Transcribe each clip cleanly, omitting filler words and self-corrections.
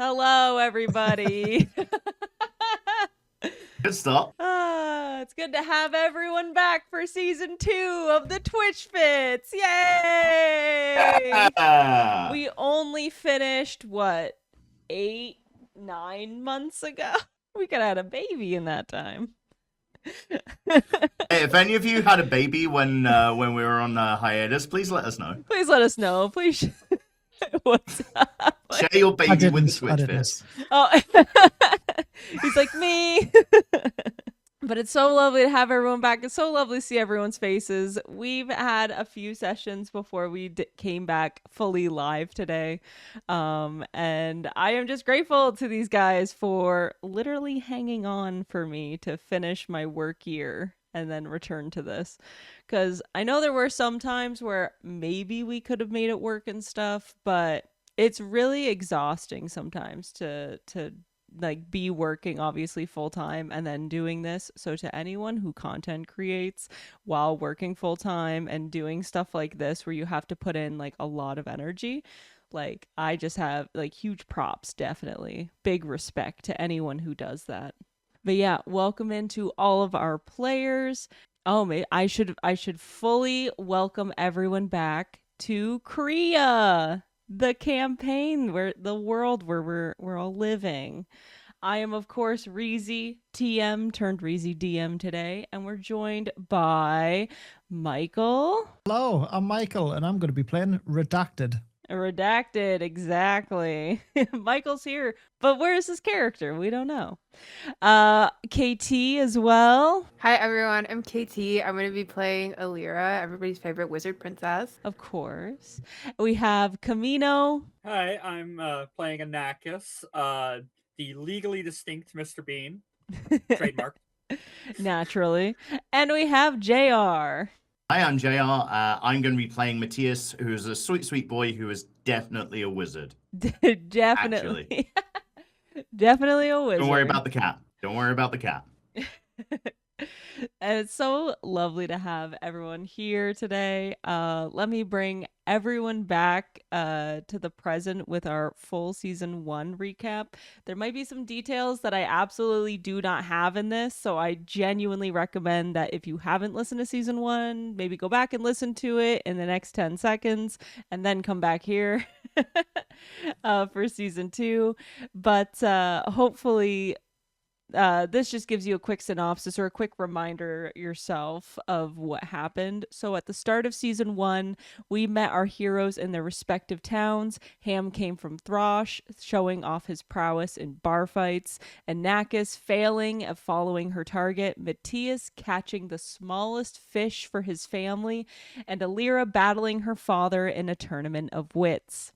Hello, everybody. Good start. It's good to have everyone back for season 2 of the Twitchfits. Yay! Yeah. We only finished, 8-9 months ago? We could have had a baby in that time. Hey, if any of you had a baby when we were on hiatus, please let us know. Please let us know. Please. What's up? Share your baby with the I didn't. Twitchfits. Oh, he's like me. But it's so lovely to have everyone back. It's so lovely to see everyone's faces. We've had a few sessions before we came back fully live today. And I am just grateful to these guys for literally hanging on for me to finish my work year and then return to this. Because I know there were some times where maybe we could have made it work and stuff, but it's really exhausting sometimes to like be working obviously full time and then doing this. So to anyone who content creates while working full time and doing stuff like this where you have to put in like a lot of energy, like I just have like huge props, definitely big respect to anyone who does that. But yeah, welcome into all of our players. Oh, I should fully welcome everyone back to Cria, the campaign, where the world where we're all living. I am, of course, Reezytm turned Reezytm today, and we're joined by Mykl. Hello, I'm Mykl, and I'm going to be playing Redacted. Redacted, exactly. Mykl's here, but where is his character? We don't know. KT as well. Hi everyone, I'm KT. I'm going to be playing Alira, everybody's favorite wizard princess. Of course. We have Kamino. Hi, I'm playing Anakis, the legally distinct Mr. Bean. Trademark. Naturally. And we have JR. Hi, I'm JR. I'm going to be playing Matthias, who's a sweet, sweet boy who is definitely a wizard. Definitely. Definitely a wizard. Don't worry about the cat. Don't worry about the cat. And it's so lovely to have everyone here today. Let me bring everyone back to the present with our full season 1 recap. There might be some details that I absolutely do not have in this, so I genuinely recommend that if you haven't listened to season 1, maybe go back and listen to it in the next 10 seconds and then come back here for season 2. But hopefully this just gives you a quick synopsis or a quick reminder yourself of what happened. So at the start of season 1, we met our heroes in their respective towns. Ham came from Throsh, showing off his prowess in bar fights. Anakis failing at following her target. Matthias catching the smallest fish for his family. And Alira battling her father in a tournament of wits.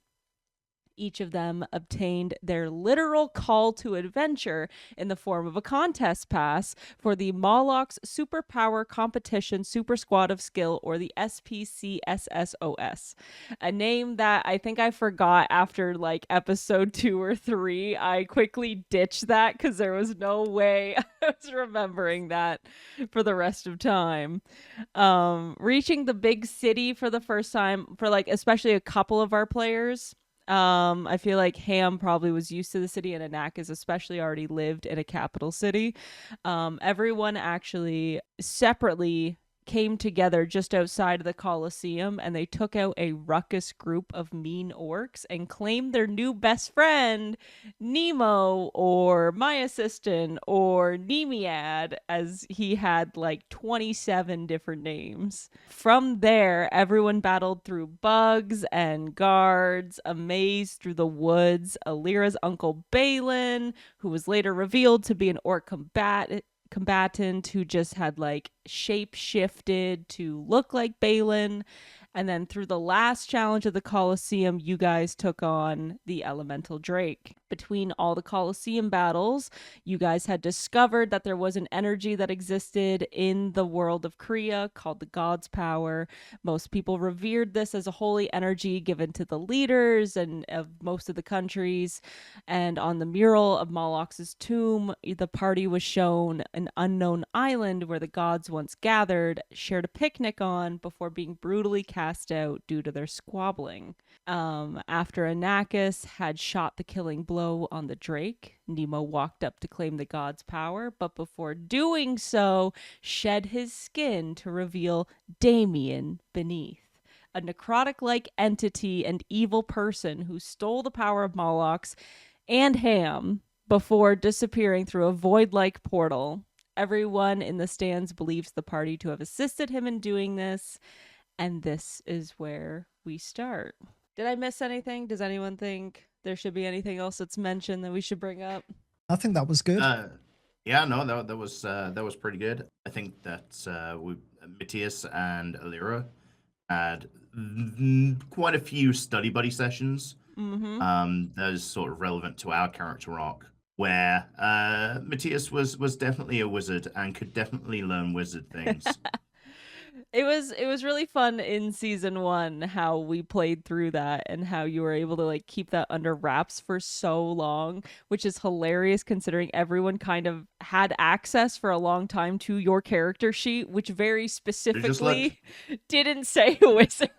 Each of them obtained their literal call to adventure in the form of a contest pass for the Moloch's Superpower Competition Super Squad of Skill, or the SPCSSOS. A name that I think I forgot after like episode 2 or 3. I quickly ditched that because there was no way I was remembering that for the rest of time. Reaching the big city for the first time for like especially a couple of our players. I feel like Ham probably was used to the city, and Anakis especially already lived in a capital city. Everyone actually separately came together just outside of the Colosseum, and they took out a ruckus group of mean orcs and claimed their new best friend, Nemo, or my assistant, or Nemiad, as he had like 27 different names. From there, everyone battled through bugs and guards, a maze through the woods. Alira's uncle Balin, who was later revealed to be an orc combatant who just had like shape shifted to look like Balin. And then through the last challenge of the Colosseum, you guys took on the Elemental Drake. Between all the Colosseum battles, you guys had discovered that there was an energy that existed in the world of Cria called the God's Power. Most people revered this as a holy energy given to the leaders and of most of the countries. And on the mural of Moloch's tomb, the party was shown an unknown island where the gods once gathered, shared a picnic on before being brutally cast passed out due to their squabbling. After Anakis had shot the killing blow on the Drake, Nemo walked up to claim the god's power, but before doing so, shed his skin to reveal Damien beneath, a necrotic-like entity and evil person who stole the power of Molochs and Ham before disappearing through a void-like portal. Everyone in the stands believes the party to have assisted him in doing this, and this is where we start. Did I miss anything? Does anyone think there should be anything else that's mentioned that we should bring up? I think that was good. Yeah, no, that was pretty good. I think that Matthias and Alira had quite a few study buddy sessions. That is sort of relevant to our character arc, where Matthias was definitely a wizard and could definitely learn wizard things. It was really fun in season 1 how we played through that and how you were able to like keep that under wraps for so long, which is hilarious considering everyone kind of had access for a long time to your character sheet, which very specifically didn't say wizard.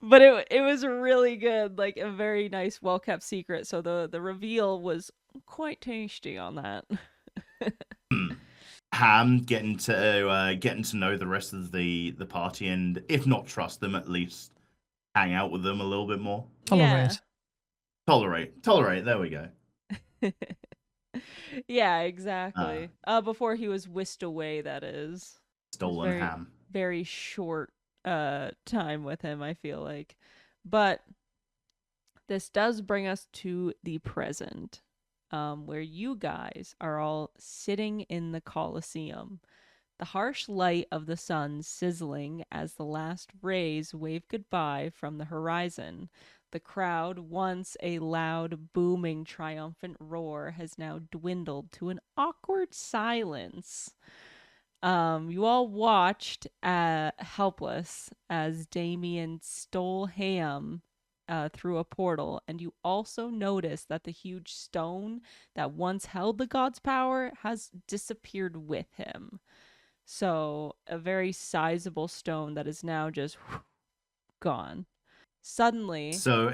But it was really good, like a very nice, well-kept secret. So the reveal was quite tasty on that. Ham getting to know the rest of the party, and if not trust them, at least hang out with them a little bit more. Tolerate. Tolerate. There we go. Yeah, exactly. Before he was whisked away, that is. Stolen Ham. Very short time with him, I feel like. But this does bring us to the present, where you guys are all sitting in the Colosseum. The harsh light of the sun sizzling as the last rays wave goodbye from the horizon. The crowd, once a loud, booming, triumphant roar, has now dwindled to an awkward silence. You all watched helpless as Damien stole Ham through a portal, and you also noticed that the huge stone that once held the god's power has disappeared with him. So a very sizable stone that is now just gone. Suddenly. So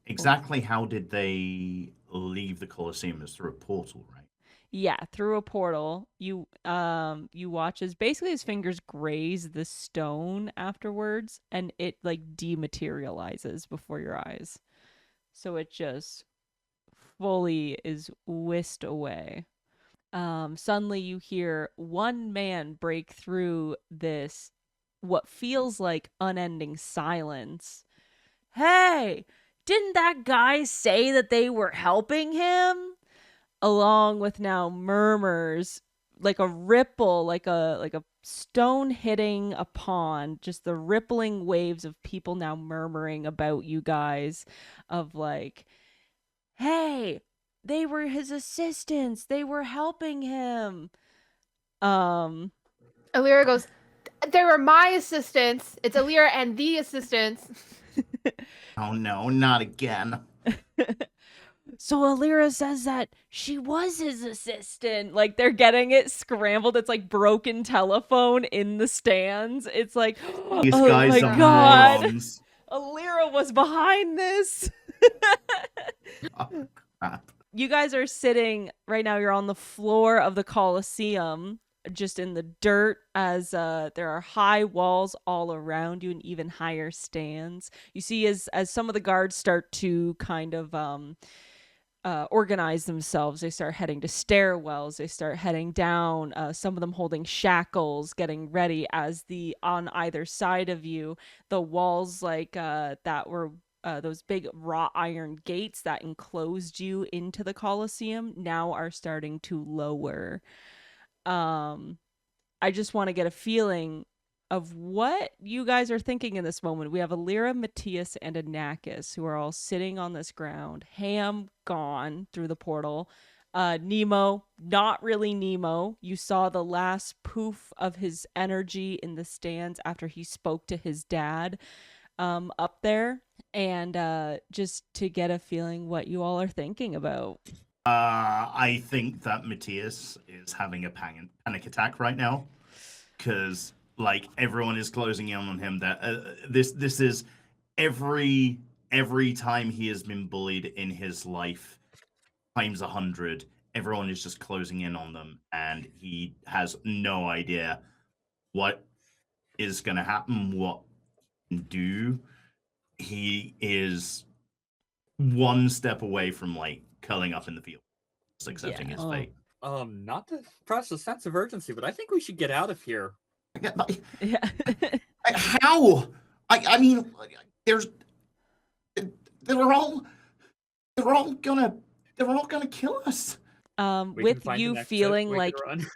exactly how did they leave the Colosseum? Is through a portal, right? Yeah, through a portal. You watch as basically his fingers graze the stone afterwards, and it like dematerializes before your eyes. So it just fully is whisked away. Suddenly you hear one man break through this what feels like unending silence. Hey, didn't that guy say that they were helping him? Along with now murmurs, like a ripple, like a stone hitting a pond, just the rippling waves of people now murmuring about you guys, of like, hey, they were his assistants, they were helping him. Alira goes, they were my assistants. It's Alira and the assistants. Oh no, not again. So Alira says that she was his assistant. Like, they're getting it scrambled. It's like broken telephone in the stands. It's like, These oh guys my are god, morons. Alira was behind this. Oh, crap. You guys are sitting right now. You're on the floor of the Colosseum, just in the dirt, as there are high walls all around you and even higher stands. You see as some of the guards start to kind of organize themselves. They start heading to stairwells. They start heading down. Some of them holding shackles, getting ready as on either side of you, the walls like that were those big wrought iron gates that enclosed you into the Colosseum now are starting to lower. I just want to get a feeling of what you guys are thinking in this moment. We have Alira, Matthias, and Anakis who are all sitting on this ground. Ham gone through the portal. Nemo, not really Nemo. You saw the last poof of his energy in the stands after he spoke to his dad up there. And just to get a feeling what you all are thinking about. I think that Matthias is having a panic attack right now. Because, like everyone is closing in on him. That this is every time he has been bullied in his life times 100. Everyone is just closing in on them, and he has no idea what is going to happen, what he can do. He is one step away from like curling up in the field, just accepting his fate. Not to press a sense of urgency, but I think we should get out of here. Yeah. How? I mean, they're all gonna kill us. With you feeling like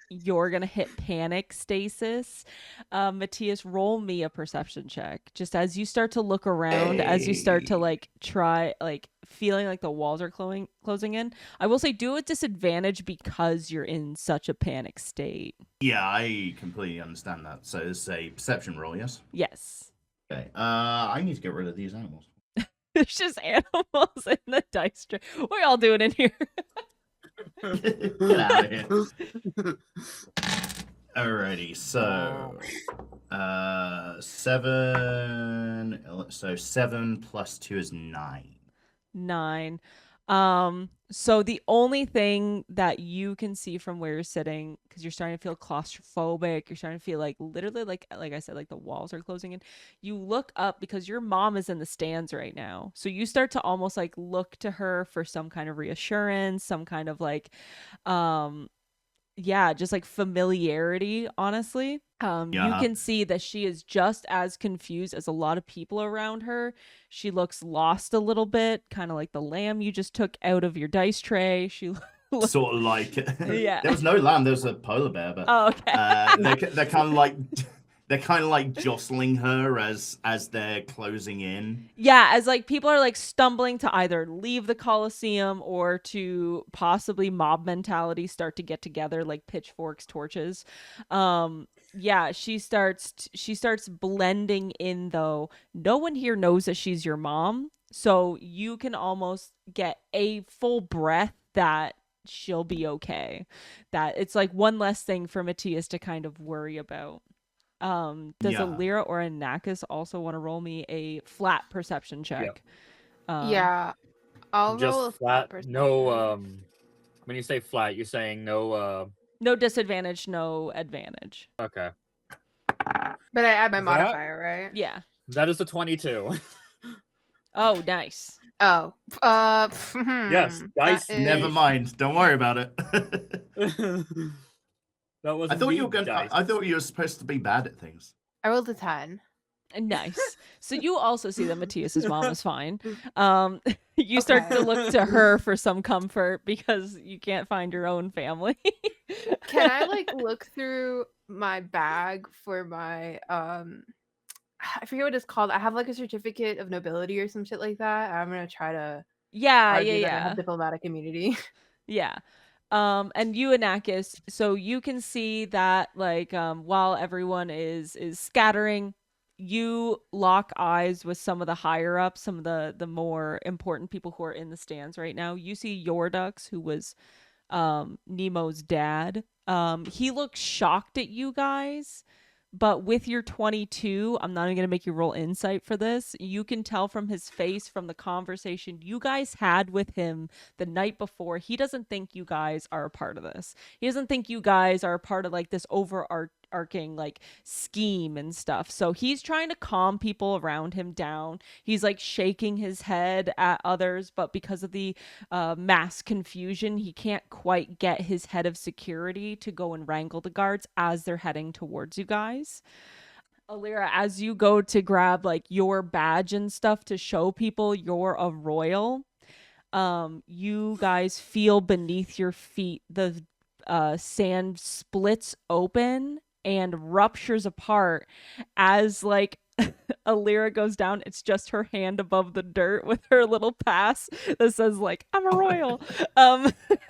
you're gonna hit panic stasis, Matthias, roll me a perception check. Just as you start to look around, as you start to like try, like feeling like the walls are closing in. I will say, do a disadvantage because you're in such a panic state. Yeah, I completely understand that. So it's a perception roll, yes? Yes. Okay. I need to get rid of these animals. There's just animals in the dice tray. What are y'all doing in here? Get out of here. Alrighty, so 7. So 7 plus 2 is 9. 9. So the only thing that you can see from where you're sitting, because you're starting to feel claustrophobic, you're starting to feel like literally like I said, like the walls are closing in. You look up because your mom is in the stands right now. So you start to almost like look to her for some kind of reassurance, some kind of like just like familiarity, honestly. You can see that she is just as confused as a lot of people around her. She looks lost a little bit, kind of like the lamb you just took out of your dice tray. She sort of like yeah. There was no lamb, there was a polar bear, but they're kind of like jostling her as they're closing in. Yeah, as like people are like stumbling to either leave the Coliseum or to possibly mob mentality start to get together, like pitchforks, torches. She starts blending in, though. No one here knows that she's your mom, so you can almost get a full breath that she'll be okay. That it's like one less thing for Matthias to kind of worry about. Does a Lyra or a Nakus also want to roll me a flat perception check? I'll just roll a flat. perception. No, when you say flat, you're saying no. No disadvantage, no advantage. Okay. But I add my modifier, right? Yeah. That is a 22. Oh, nice. Oh. Yes, dice. Never mind. Don't worry about it. That was. I thought you were supposed to be bad at things. I rolled a 10. Nice. So you also see that Matthias's mom is fine. You start to look to her for some comfort because you can't find your own family. Can I like look through my bag for my I forget what it's called. I have like a certificate of nobility or some shit like that. I'm gonna try to argue that I have diplomatic immunity. Yeah. And you, Anakis, so you can see that like while everyone is scattering, you lock eyes with some of the higher ups, some of the more important people who are in the stands right now. You see Yordux, who was Nemo's dad. He looks shocked at you guys, but with your 22, I'm not even going to make you roll insight for this. You can tell from his face, from the conversation you guys had with him the night before, he doesn't think you guys are a part of this. He doesn't think you guys are a part of like this overarching like scheme and stuff. So he's trying to calm people around him down. He's like shaking his head at others, but because of the mass confusion, he can't quite get his head of security to go and wrangle the guards as they're heading towards you guys. Alira, as you go to grab like your badge and stuff to show people you're a royal, you guys feel beneath your feet the sand splits open and ruptures apart as like Alira goes down. It's just her hand above the dirt with her little pass that says like I'm a royal,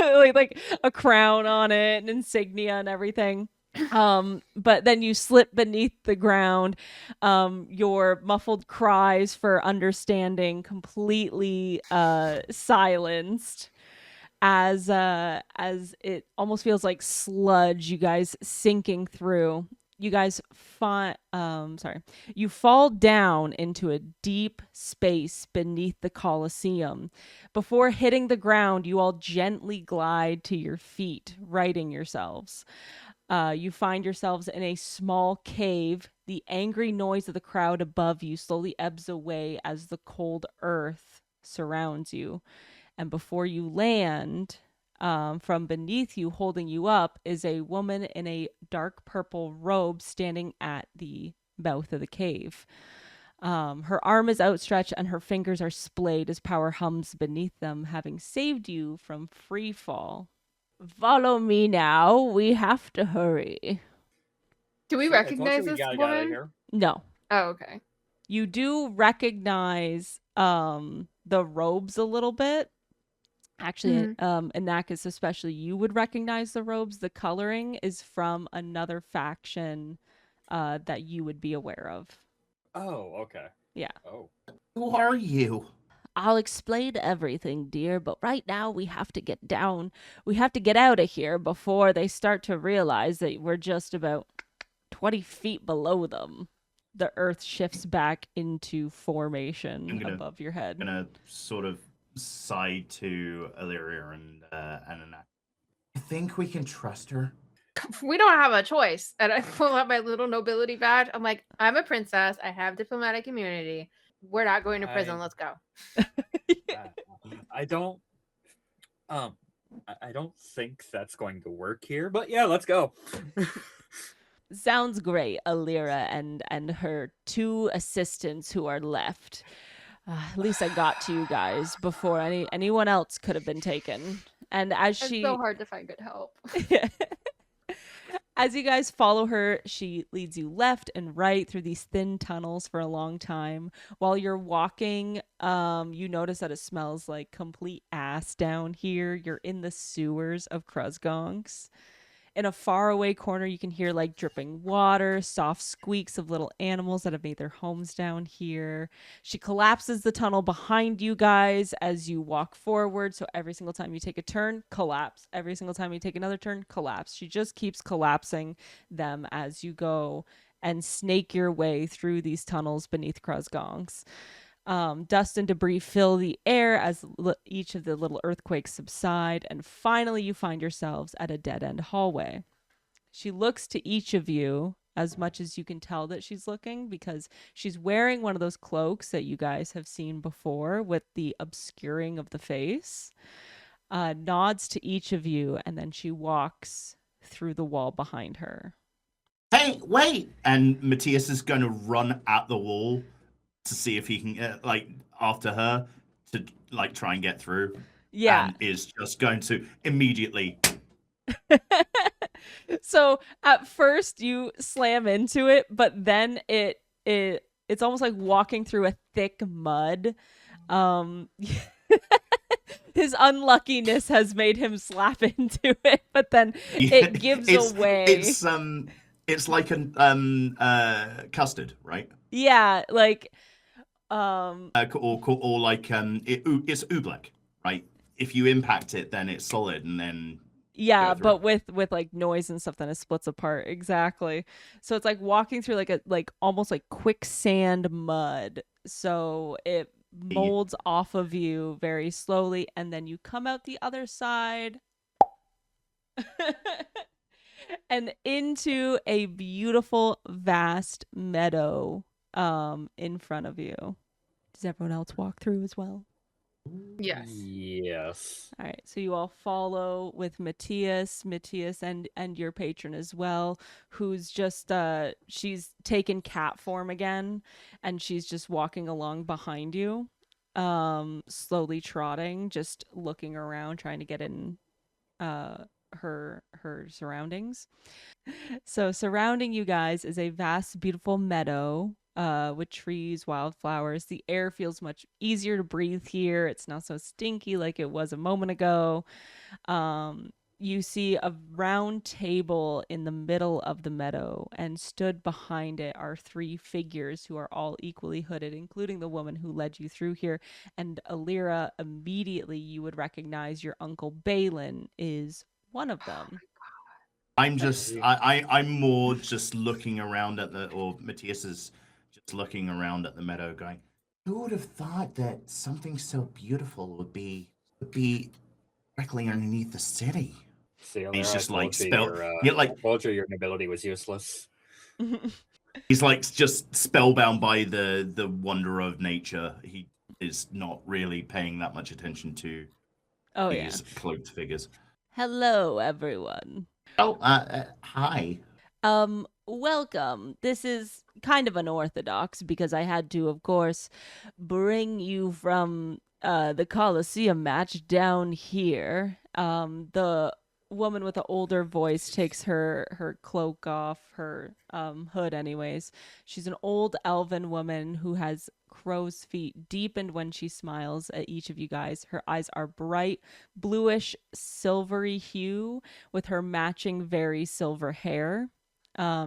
like a crown on it and insignia and everything. But then you slip beneath the ground. Your muffled cries for understanding completely silenced as it almost feels like sludge, you guys sinking through. you guys you fall down into a deep space beneath the Colosseum. Before hitting the ground, you all gently glide to your feet, righting yourselves. You find yourselves in a small cave. The angry noise of the crowd above you slowly ebbs away as the cold earth surrounds you. And before you land, from beneath you, holding you up, is a woman in a dark purple robe standing at the mouth of the cave. Her arm is outstretched and her fingers are splayed as power hums beneath them, having saved you from free fall. Follow me now. We have to hurry. Do we Sure, I told you recognize we this gotta get out of woman? here. No. Oh, okay. You do recognize the robes a little bit. Actually, Anakis, especially, you would recognize the robes. The coloring is from another faction that you would be aware of. Oh, okay. Yeah. Oh. Who are you? I'll explain everything, dear, but right now we have to get down. We have to get out of here before they start to realize that we're just about 20 feet below them. The earth shifts back into formation above your head. I'm gonna sort of side to Illyria and Anak. I think we can trust her. We don't have a choice. And I pull out my little nobility badge. I'm like, I'm a princess. I have diplomatic immunity. We're not going to prison. Let's go. I don't I don't think that's going to work here, but yeah, let's go. Sounds great, Alira and her two assistants who are left. At least I got to you guys before anyone else could have been taken. And as It's so hard to find good help. As you guys follow her, she leads you left and right through these thin tunnels for a long time. While you're walking, you notice that it smells like complete ass down here. You're in the sewers of Kruzgongs. In a faraway corner, you can hear like dripping water, soft squeaks of little animals that have made their homes down here. She collapses the tunnel behind you guys as you walk forward. So every single time you take a turn, collapse. Every single time you take another turn, collapse. She just keeps collapsing them as you go and snake your way through these tunnels beneath Kruzgongs. Dust and debris fill the air as each of the little earthquakes subside, and finally you find yourselves at a dead-end hallway. She looks to each of you as much as you can tell that she's looking, because she's wearing one of those cloaks that you guys have seen before with the obscuring of the face. Nods to each of you, and then she walks through the wall behind her. Hey, wait! And Matthias is going to run at the wall to see if he can, after her, to, try and get through. Yeah. And is just going to immediately... So, at first, you slam into it, but then it's almost like walking through a thick mud. His unluckiness has made him slap into it, but then it gives away. It's like a custard, right? Yeah, like it's oobleck, right? If you impact it, then it's solid, and then but with like noise and stuff, then it splits apart. Exactly. So it's like walking through like almost like quicksand mud. So it molds off of you very slowly, and then you come out the other side and into a beautiful vast meadow in front of you. Does everyone else walk through as well? Yes. Yes. All right, so you all follow with Matthias and your patron as well, who's just she's taken cat form again, and she's just walking along behind you, slowly trotting, just looking around, trying to get in her surroundings. So surrounding you guys is a vast, beautiful meadow with trees, wildflowers. The air feels much easier to breathe here. It's not so stinky like it was a moment ago. You see a round table in the middle of the meadow, and stood behind it are three figures who are all equally hooded, including the woman who led you through here. And Alira, immediately you would recognize your Uncle Balin is one of them. I'm more just looking around at or Matthias is just looking around at the meadow going, who would have thought that something so beautiful would be directly underneath the city? See, He's just like I told you your nobility was useless. He's like just spellbound by the wonder of nature. He is not really paying that much attention to these cloaked figures. Hello, everyone. Oh, hi. Welcome. This is kind of unorthodox because I had to, of course, bring you from the Colosseum match down here. The woman with the older voice takes her cloak off, her hood anyways. She's an old elven woman who has crow's feet deepened when she smiles at each of you guys. Her eyes are bright bluish silvery hue with her matching very silver hair.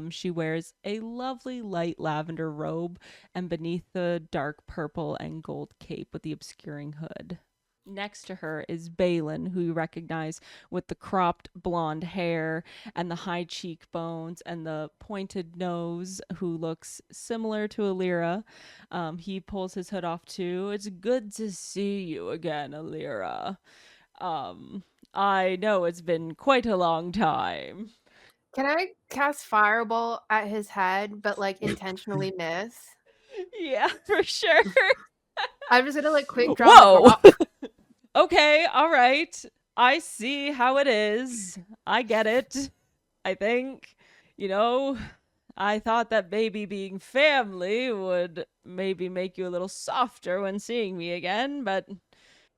She wears a lovely light lavender robe and beneath the dark purple and gold cape with the obscuring hood. Next to her is Balin, who you recognize with the cropped blonde hair and the high cheekbones and the pointed nose, who looks similar to Alira. He pulls his hood off too. It's good to see you again, Alira. I know it's been quite a long time. Can I cast Fireball at his head, but like intentionally miss? Yeah, for sure. I'm just gonna like quick drop. Okay, all right. I see how it is. I get it. I think, I thought that maybe being family would maybe make you a little softer when seeing me again, but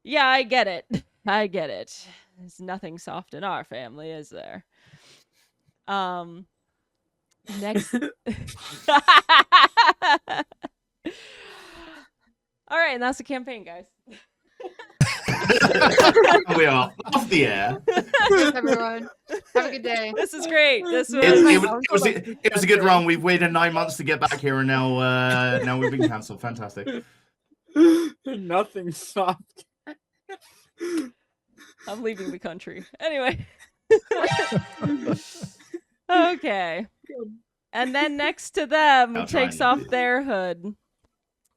yeah, I get it. I get it. There's nothing soft in our family, is there? Next. All right, and that's the campaign, guys. We are off the air. Thanks, everyone. Have a good day. This is great. This was it was a good run. We've waited 9 months to get back here, and now we've been cancelled. Fantastic. Nothing soft. I'm leaving the country. Anyway. Okay. And then next to them takes off their hood.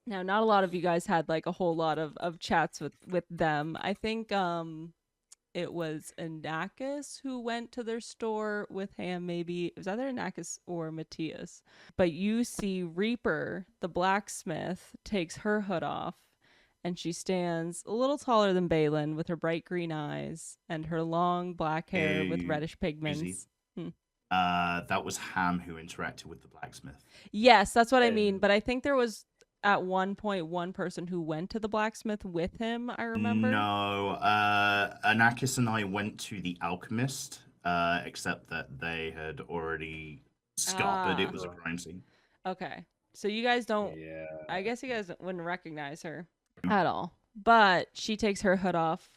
Now, not a lot of you guys had like a whole lot of chats with them. I think it was Anakis who went to their store with Ham, maybe. It was either Anakis or Matthias. But you see Reaper, the blacksmith, takes her hood off, and she stands a little taller than Balin with her bright green eyes and her long black hair with reddish pigments. That was Ham who interacted with the blacksmith. Yes, that's what I mean. But I think there was at one point one person who went to the blacksmith with him, I remember. No, Anakis and I went to the alchemist, except that they had already scuppered. It was a crime scene. Okay, so you guys don't. Yeah. I guess you guys wouldn't recognize her at all. But she takes her hood off,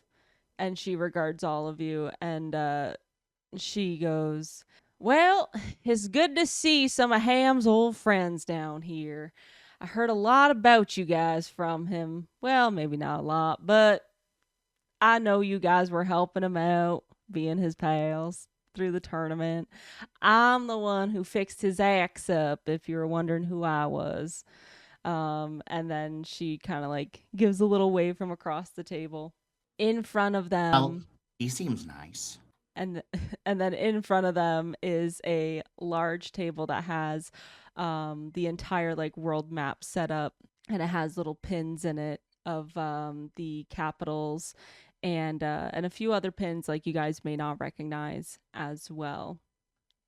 and she regards all of you, and she goes, "Well, it's good to see some of Ham's old friends down here. I heard a lot about you guys from him. Well, maybe not a lot, but I know you guys were helping him out, being his pals through the tournament. I'm the one who fixed his axe up, if you were wondering who I was." And then she kind of like gives a little wave from across the table. In front of them... Well, he seems nice. And then in front of them is a large table that has the entire like world map set up, and it has little pins in it of the capitals and a few other pins like you guys may not recognize as well.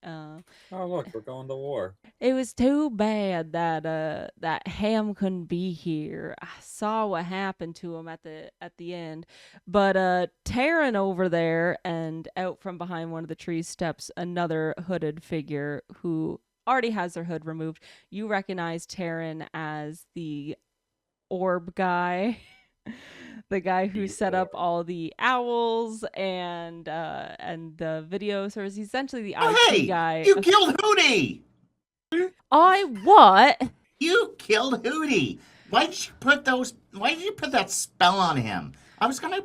Oh look, we're going to war. It was too bad that Ham couldn't be here. I saw what happened to him at the end. But Taryn over there, and out from behind one of the trees steps another hooded figure who already has their hood removed. You recognize Taryn as the orb guy. The guy who set up all the owls and the video service. He's essentially the IT guy. You killed Hootie! I what? You killed Hootie! Why did you put that spell on him? I was gonna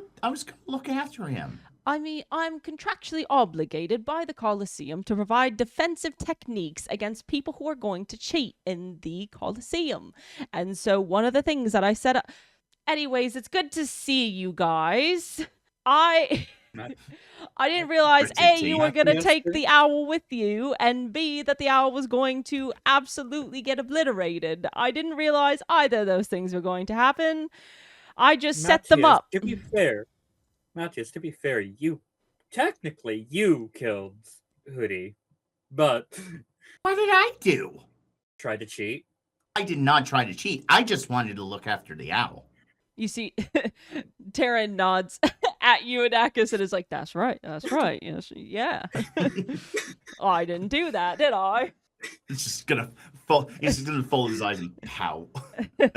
look after him. I mean, I'm contractually obligated by the Colosseum to provide defensive techniques against people who are going to cheat in the Colosseum. And so one of the things that I set up... Anyways, it's good to see you guys. I didn't realize, A, you were going to take the owl with you, and B, that the owl was going to absolutely get obliterated. I didn't realize either of those things were going to happen. I just set them up. To be fair, Matthias, to be fair, you killed Hoodie, but what did I do? Tried to cheat. I did not try to cheat. I just wanted to look after the owl. You see, Taryn nods at you and Akis and is like, that's right. Yes, yeah. Oh, I didn't do that, did I? It's just gonna fall. He's just gonna fold his eyes and pout. I'm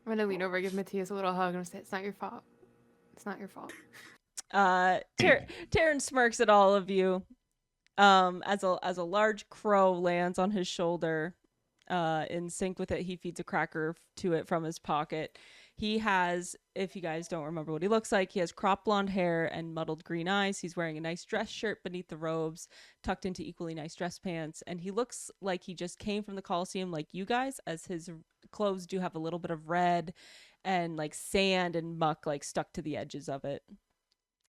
gonna lean over, give Matthias a little hug, and say, "It's not your fault. It's not your fault." Taryn smirks at all of you, as a large crow lands on his shoulder. In sync with it, he feeds a cracker to it from his pocket. He has, if you guys don't remember what he looks like, he has crop blonde hair and muddled green eyes. He's wearing a nice dress shirt beneath the robes, tucked into equally nice dress pants, and he looks like he just came from the Coliseum like you guys, as his clothes do have a little bit of red and like sand and muck like stuck to the edges of it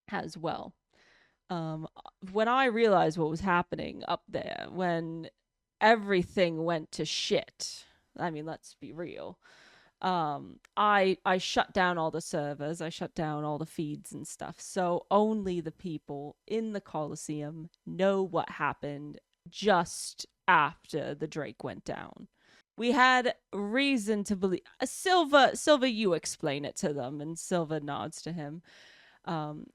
as well. When I realized what was happening up there, when everything went to shit, I mean, let's be real, I shut down all the servers, I shut down all the feeds and stuff, so only the people in the Coliseum know what happened just after the Drake went down. We had reason to believe... Silva, you explain it to them, and Silva nods to him.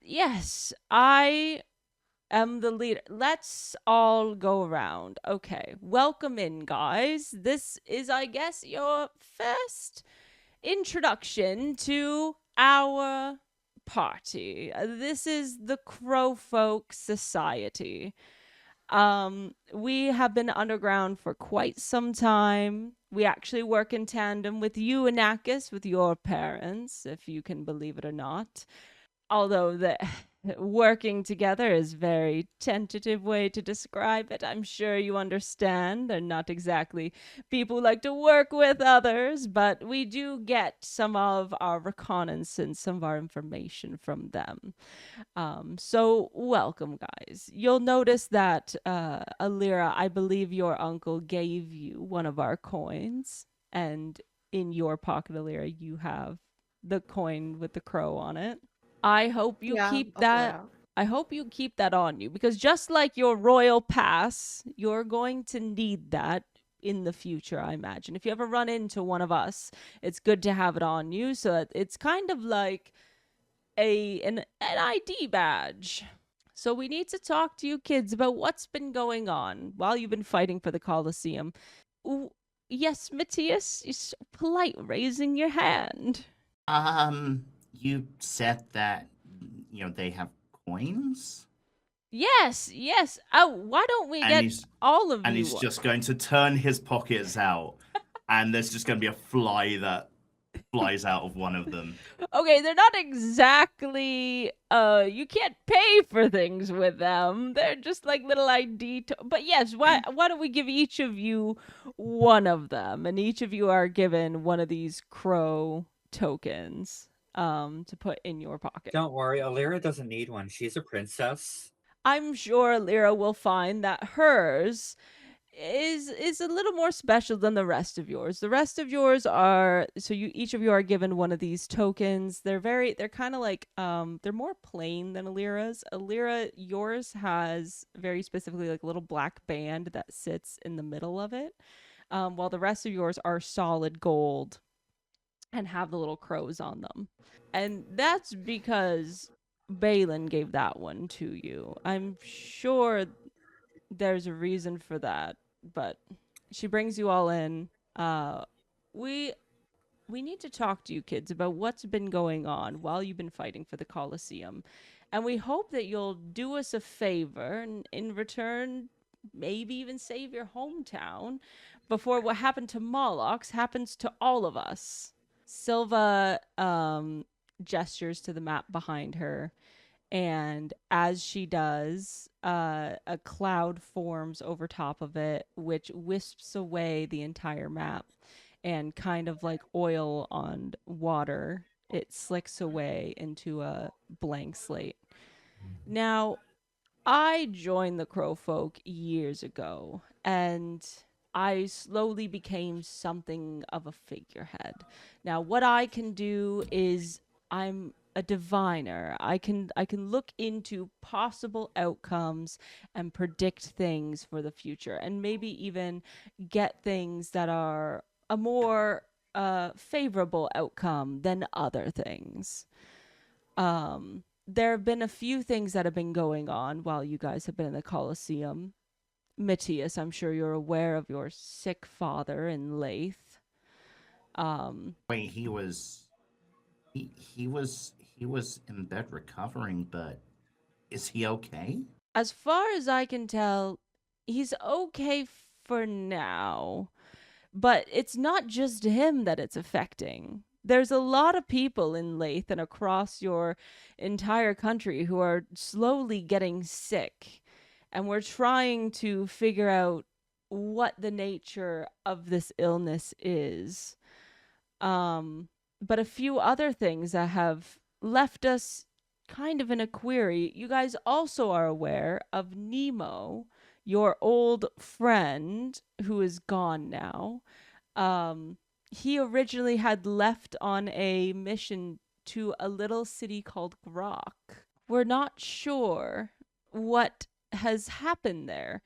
Yes, I am the leader. Let's all go around. Okay, welcome in, guys. This is, I guess, your first introduction to our party. This is the Crowfolk Society. We have been underground for quite some time. We actually work in tandem with you, Anakis, with your parents, if you can believe it or not. Although the working together is a very tentative way to describe it. I'm sure you understand. They're not exactly people who like to work with others, but we do get some of our reconnaissance, some of our information from them. So welcome, guys. You'll notice that, Alira, I believe your uncle gave you one of our coins, and in your pocket, Alira, you have the coin with the crow on it. I hope you keep that. I hope you keep that on you, because just like your royal pass, you're going to need that in the future, I imagine. If you ever run into one of us, it's good to have it on you, so that it's kind of like an ID badge. So we need to talk to you kids about what's been going on while you've been fighting for the Colosseum. Ooh, yes, Matthias, you're so polite, raising your hand. You said that, they have coins? Yes. Oh, why don't we get all of you? And he's just going to turn his pockets out, and there's just going to be a fly that flies out of one of them. Okay, they're not exactly, you can't pay for things with them. They're just like little ID, but yes, why don't we give each of you one of them, and each of you are given one of these crow tokens. To put in your pocket. Don't worry, Alira doesn't need one. She's a princess. I'm sure Alira will find that hers is a little more special than the rest of yours. The rest of yours are, so each of you are given one of these tokens. They're kind of like, they're more plain than Alira's. Alira, yours has very specifically like a little black band that sits in the middle of it, while the rest of yours are solid gold and have the little crows on them. And that's because Balin gave that one to you. I'm sure there's a reason for that, but she brings you all in. We need to talk to you kids about what's been going on while you've been fighting for the Colosseum. And we hope that you'll do us a favor, and in return, maybe even save your hometown before what happened to Moloch happens to all of us. Silva gestures to the map behind her, And as she does, a cloud forms over top of it, which wisps away the entire map. And kind of like oil on water, it slicks away into a blank slate. Now, I joined the Crow Folk years ago, and I slowly became something of a figurehead. Now, what I can do is I'm a diviner. I can look into possible outcomes and predict things for the future, and maybe even get things that are a more favorable outcome than other things. There have been a few things that have been going on while you guys have been in the Colosseum. Matthias, I'm sure you're aware of your sick father in Lathe. Wait, he was in bed recovering, but is he okay? As far as I can tell, he's okay for now. But it's not just him that it's affecting. There's a lot of people in Lathe and across your entire country who are slowly getting sick. And we're trying to figure out what the nature of this illness is. But a few other things that have left us kind of in a query. You guys also are aware of Nemo, your old friend who is gone now. He originally had left on a mission to a little city called Grok. We're not sure what has happened there.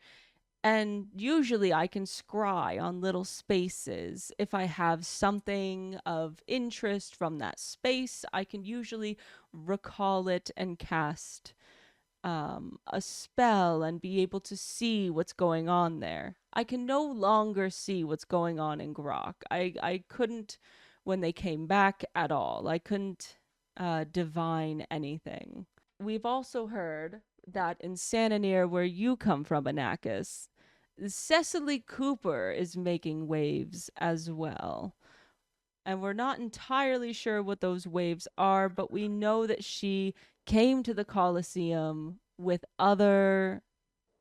And usually I can scry on little spaces. If I have something of interest from that space, I can usually recall it and cast a spell and be able to see what's going on there. I can no longer see what's going on in Grok. I couldn't when they came back at all. I couldn't divine anything. We've also heard that in Sananir, where you come from, Anakis, Cecily Cooper is making waves as well. And we're not entirely sure what those waves are, but we know that she came to the Colosseum with other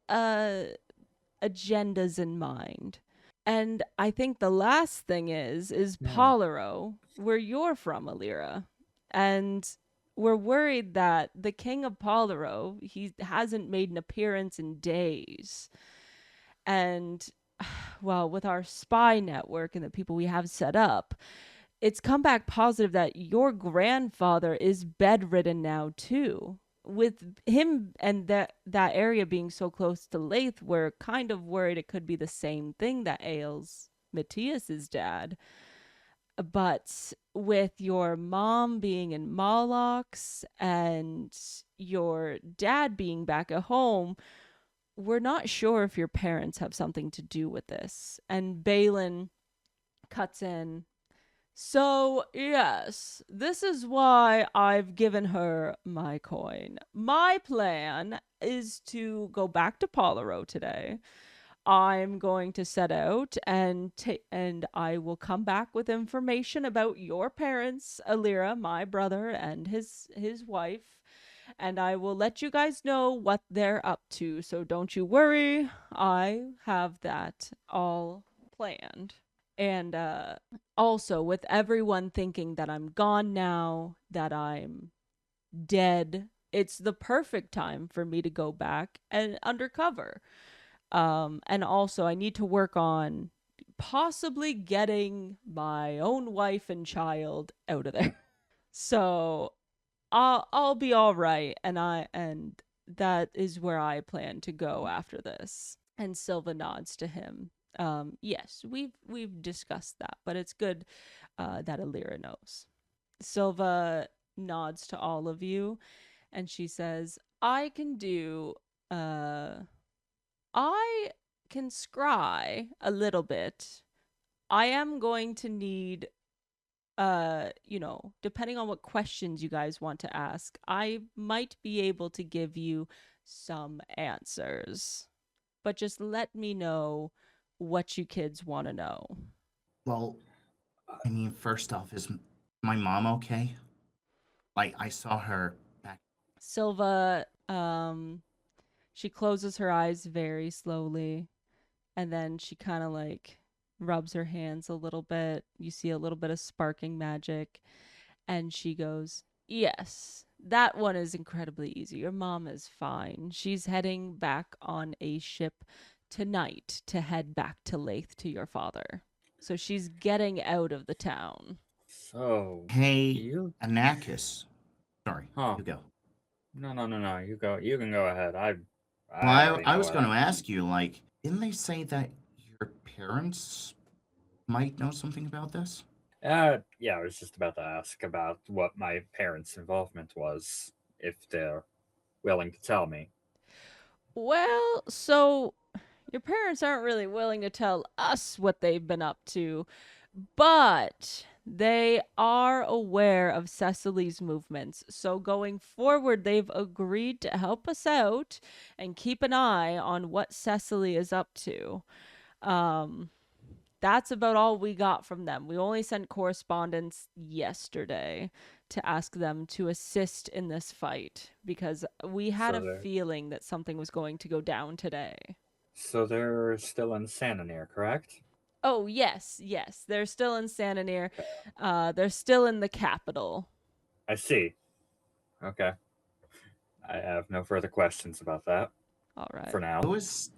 agendas in mind. And I think the last thing is Polaro, where you're from, Alira. And we're worried that the king of Polaro, he hasn't made an appearance in days. And, well, with our spy network and the people we have set up, it's come back positive that your grandfather is bedridden now, too. With him and that area being so close to Lathe, we're kind of worried it could be the same thing that ails Matthias's dad. But with your mom being in Moloch's and your dad being back at home, we're not sure if your parents have something to do with this. And Balin cuts in. So, yes, this is why I've given her my coin. My plan is to go back to Polaro today. I'm going to set out and I will come back with information about your parents, Alira, my brother, and his wife. And I will let you guys know what they're up to. So don't you worry. I have that all planned. And also, with everyone thinking that I'm gone now, that I'm dead, it's the perfect time for me to go back and undercover. And also, I need to work on possibly getting my own wife and child out of there. So I'll be all right, and that is where I plan to go after this. And Silva nods to him. Yes, we've discussed that, but it's good that Alira knows. Silva nods to all of you, and she says, I can scry a little bit. I am going to need, depending on what questions you guys want to ask, I might be able to give you some answers. But just let me know what you kids want to know. Well, I mean, first off, is my mom okay? Like, I saw her back. Silva, she closes her eyes very slowly, and then she kind of like rubs her hands a little bit. You see a little bit of sparking magic, and she goes, "Yes, that one is incredibly easy. Your mom is fine. She's heading back on a ship tonight to head back to Lathe to your father. So she's getting out of the town." So, Hey, Anakis. Sorry, Huh. you go. No. You go. You can go ahead. I was going to ask you, like, didn't they say that your parents might know something about this? Yeah, I was just about to ask about what my parents' involvement was, if they're willing to tell me. Well, so your parents aren't really willing to tell us what they've been up to, but they are aware of Cecily's movements. So going forward, they've agreed to help us out and keep an eye on what Cecily is up to. That's about all we got from them. We only sent correspondence yesterday to ask them to assist in this fight because we had a feeling that something was going to go down today. So they're still in Sananir, correct? Oh, yes. They're still in Sananir. They're still in the capital. I see. Okay. I have no further questions about that. All right. For now. Who is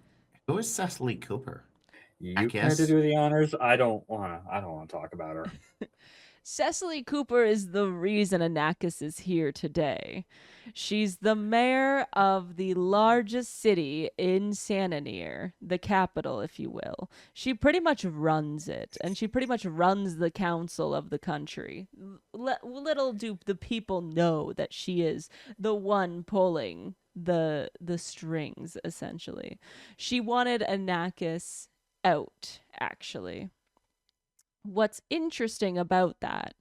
Cecily Cooper? You care to do the honors? I don't wanna talk about her. Cecily Cooper is the reason Anakis is here today. She's the mayor of the largest city in Sananir, the capital, if you will. She pretty much runs it, and she pretty much runs the council of the country. Little do the people know that she is the one pulling the strings, essentially. She wanted Anakis out, actually. What's interesting about that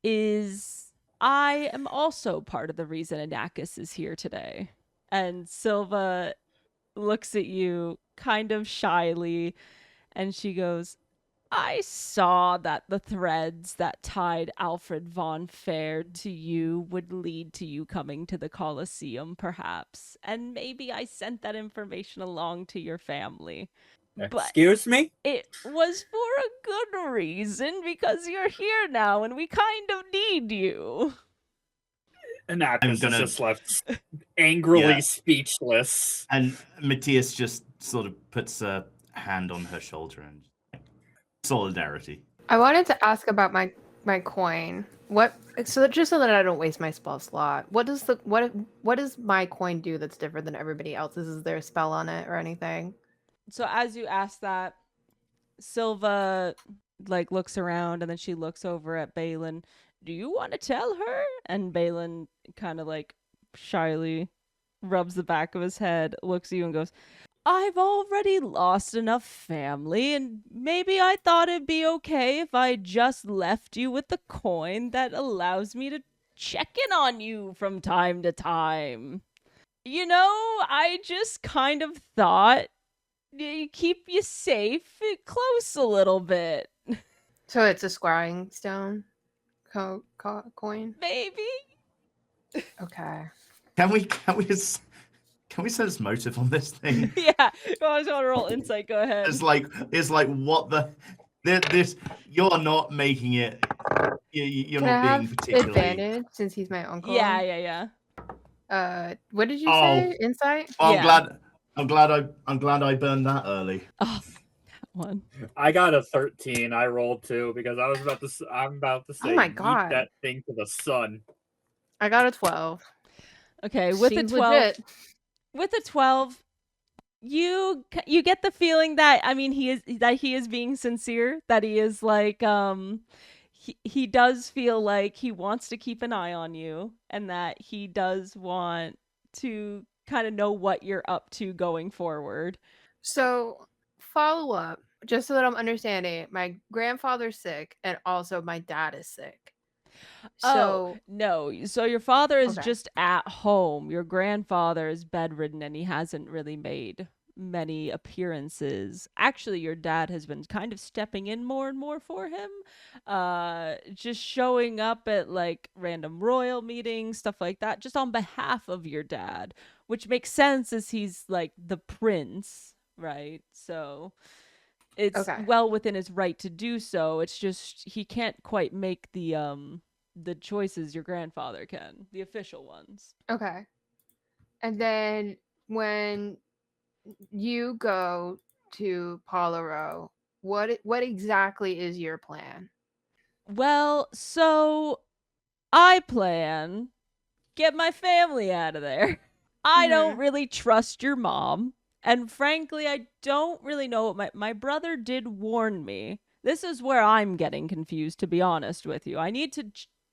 is I am also part of the reason Anakis is here today. And Silva looks at you kind of shyly and she goes, I saw that the threads that tied Alfred von Fair to you would lead to you coming to the Colosseum, perhaps. And maybe I sent that information along to your family. Excuse me? It was for a good reason, because you're here now and we kind of need you. Anakis is just left angrily speechless. And Matthias just sort of puts a hand on her shoulder and solidarity. I wanted to ask about my coin. Just so that I don't waste my spell slot. What does my coin do that's different than everybody else's? Is there a spell on it or anything? So as you ask that, Silva looks around and then she looks over at Balin. Do you want to tell her? And Balin kind of shyly rubs the back of his head, looks at you and goes, I've already lost enough family, and maybe I thought it'd be okay if I just left you with the coin that allows me to check in on you from time to time. You know, I just kind of thought you keep you safe close a little bit. So it's a scrying stone coin? Maybe. Okay. Can we set his motive on this thing? Yeah. I just want to roll insight. Go ahead. It's like what the this you're not making it. You're not being particularly advantage since he's my uncle. Yeah. What did you say? Insight? Oh, yeah. I'm glad I burned that early. Oh, that one. I got a 13. I rolled 2 because I'm about to say, oh my God, eat that thing to the sun. I got a 12. Okay, with a 12. Legit. With a 12, you get the feeling that he is being sincere, that he is he does feel like he wants to keep an eye on you, and that he does want to kind of know what you're up to going forward. So, follow up, just so that I'm understanding. My grandfather's sick, and also my dad is sick. So no. So your father is just at home. Your grandfather is bedridden, and he hasn't really made many appearances. Actually, your dad has been kind of stepping in more and more for him. Just showing up at like random royal meetings, stuff like that, just on behalf of your dad, which makes sense as he's like the prince, right? So it's well within his right to do so. It's just he can't quite make the choices your grandfather can, the official ones. Okay. And then when you go to Polaro, what exactly is your plan? Well, so I plan get my family out of there. I don't really trust your mom. And frankly, I don't really know what my brother did warn me. This is where I'm getting confused, to be honest with you. I need to,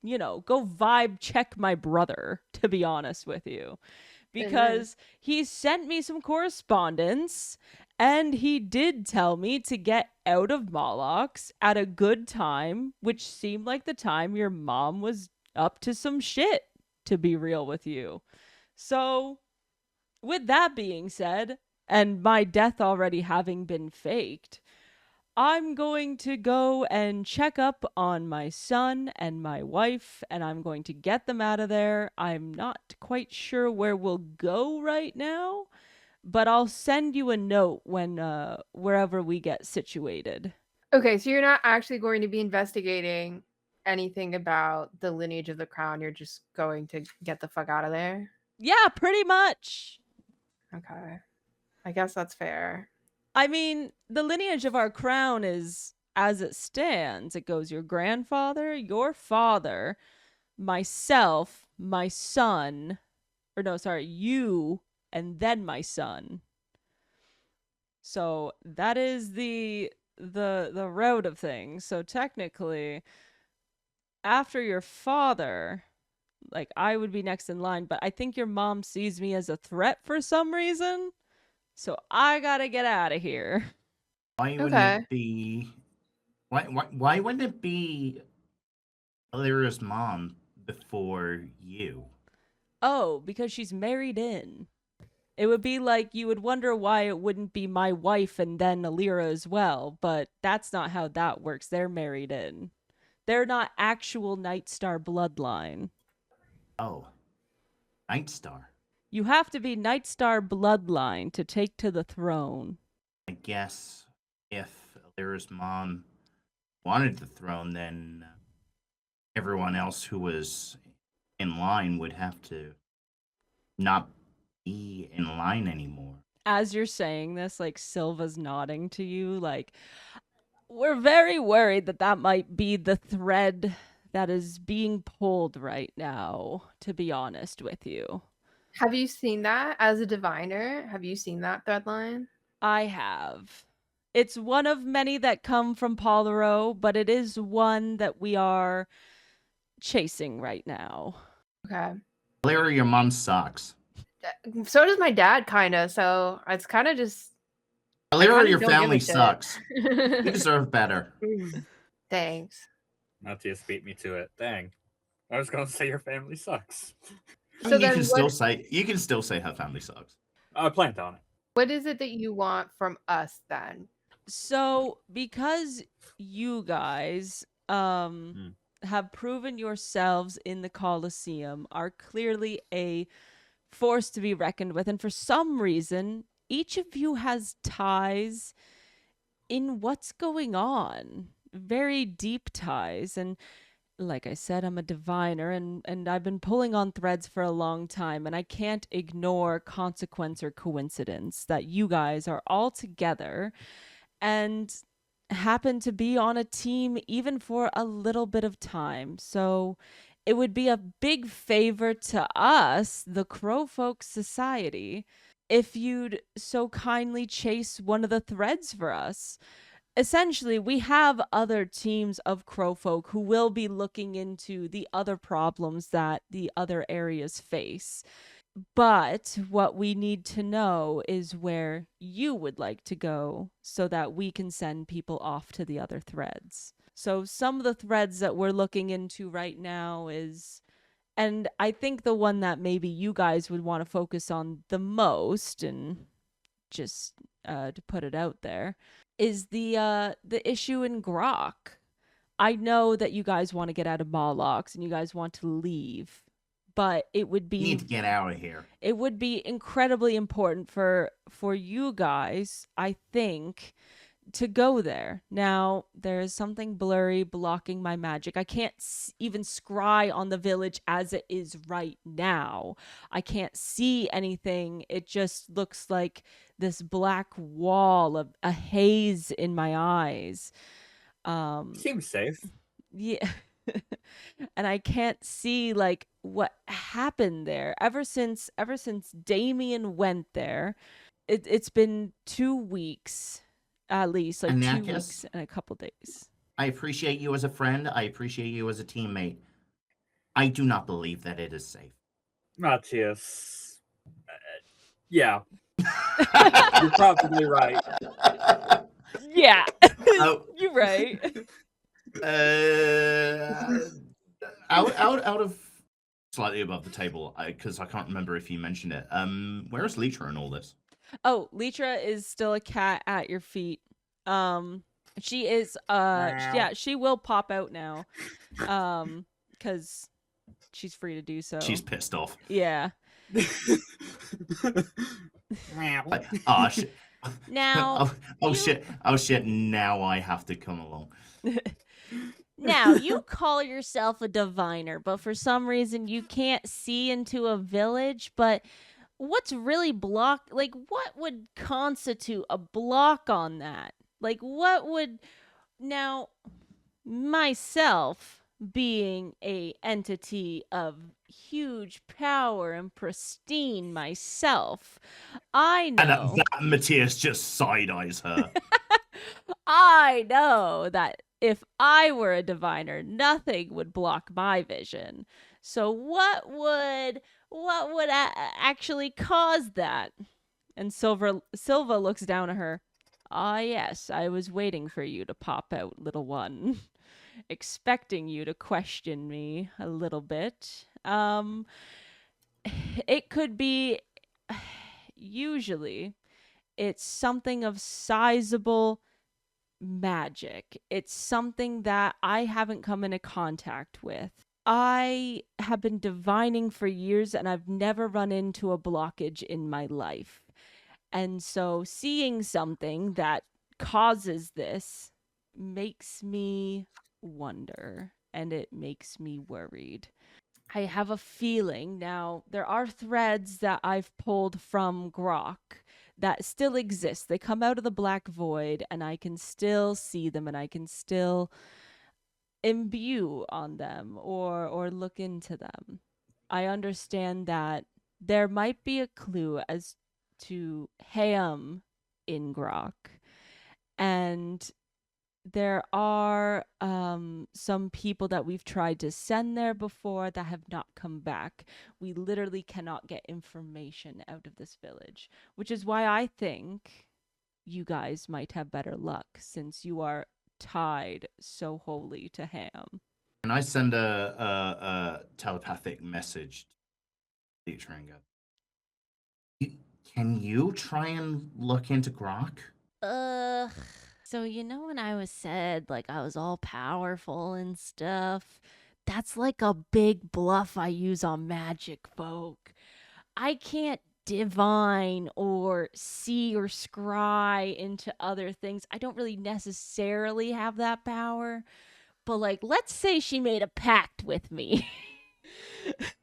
go vibe check my brother, to be honest with you. Because he sent me some correspondence and he did tell me to get out of Moloch's at a good time, which seemed like the time your mom was up to some shit, to be real with you. So, with that being said, and my death already having been faked, I'm going to go and check up on my son and my wife, and I'm going to get them out of there. I'm not quite sure where we'll go right now, but I'll send you a note when wherever we get situated. Okay, so you're not actually going to be investigating anything about the lineage of the crown. You're just going to get the fuck out of there? Yeah, pretty much. Okay. I guess that's fair. I mean, the lineage of our crown is as it stands. It goes your grandfather, your father, myself, my son, or no, sorry, you, and then my son. So that is the road of things. So technically, after your father, like I would be next in line, but I think your mom sees me as a threat for some reason. So I gotta get out of here. Why wouldn't it be? Why wouldn't it be Alira's mom before you? Oh, because she's married in. It would be like you would wonder why it wouldn't be my wife and then Alira as well, but that's not how that works. They're married in. They're not actual Nightstar bloodline. Oh, Nightstar. You have to be Nightstar bloodline to take to the throne. I guess if Alira's mom wanted the throne, then everyone else who was in line would have to not be in line anymore. As you're saying this, like Silva's nodding to you, like we're very worried that might be the thread that is being pulled right now, to be honest with you. Have you seen that as a diviner? Have you seen that thread line? I have. It's one of many that come from Polaro, but it is one that we are chasing right now. Okay. Alira, your mom sucks. So does my dad, kind of. So it's kind of just. Alira, your family sucks. You deserve better. Thanks. Matthias beat me to it. Dang. I was going to say your family sucks. So you can still say her family sucks. I planned on it. What is it that you want from us then? So because you guys have proven yourselves in the Colosseum, are clearly a force to be reckoned with, and for some reason each of you has ties in what's going on, very deep ties. And like I said, I'm a diviner, and I've been pulling on threads for a long time, and I can't ignore consequence or coincidence that you guys are all together and happen to be on a team even for a little bit of time. So it would be a big favor to us, the Crowfolk Society, if you'd so kindly chase one of the threads for us. Essentially, we have other teams of Crowfolk who will be looking into the other problems that the other areas face. But what we need to know is where you would like to go so that we can send people off to the other threads. So some of the threads that we're looking into right now is, and I think the one that maybe you guys would want to focus on the most, and just to put it out there, is the issue in Grok. I know that you guys want to get out of Molochs and you guys want to leave, but it would be You need to get out of here. It would be incredibly important for you guys, I think, to go there. Now, there is something blurry blocking my magic. I can't even scry on the village as it is right now. I can't see anything. It just looks like this black wall of a haze in my eyes. Seems safe. Yeah. And I can't see like what happened there. Ever since Damien went there, it's been 2 weeks at least, like 2 weeks and a couple days. I appreciate you as a friend. I appreciate you as a teammate. I do not believe that it is safe. Matthias. Yeah. You're probably right. Yeah. You're right. Out of slightly above the table, because I can't remember if you mentioned it. Where is Litra in all this? Oh, Litra is still a cat at your feet. She is she will pop out now. Because she's free to do so. She's pissed off. Yeah. Oh shit. Now oh shit, now I have to come along. Now, you call yourself a diviner, but for some reason you can't see into a village, but what's really blocked? Like, what would constitute a block on that? Like, what would... Now, myself, being a entity of huge power and pristine myself, I know... And that Matthias just side-eyes her. I know that if I were a diviner, nothing would block my vision. So what would actually cause that? And Silva looks down at her. Ah, yes, I was waiting for you to pop out, little one. Expecting you to question me a little bit. It could be... Usually, it's something of sizable magic. It's something that I haven't come into contact with. I have been divining for years and I've never run into a blockage in my life. And so seeing something that causes this makes me wonder, and it makes me worried. I have a feeling now there are threads that I've pulled from Grok that still exist. They come out of the black void and I can still see them and I can still imbue on them or look into them. I understand that there might be a clue as to Ham in Grok, and there are some people that we've tried to send there before that have not come back. We literally cannot get information out of this village, which is why I think you guys might have better luck since you are tied so wholly to Ham. Can I send a telepathic message to Tranga? Can you try and look into Grok? So you know when I was said like I was all powerful and stuff, that's like a big bluff I use on magic folk. I can't divine or see or scry into other things. I don't really necessarily have that power. But like, let's say she made a pact with me.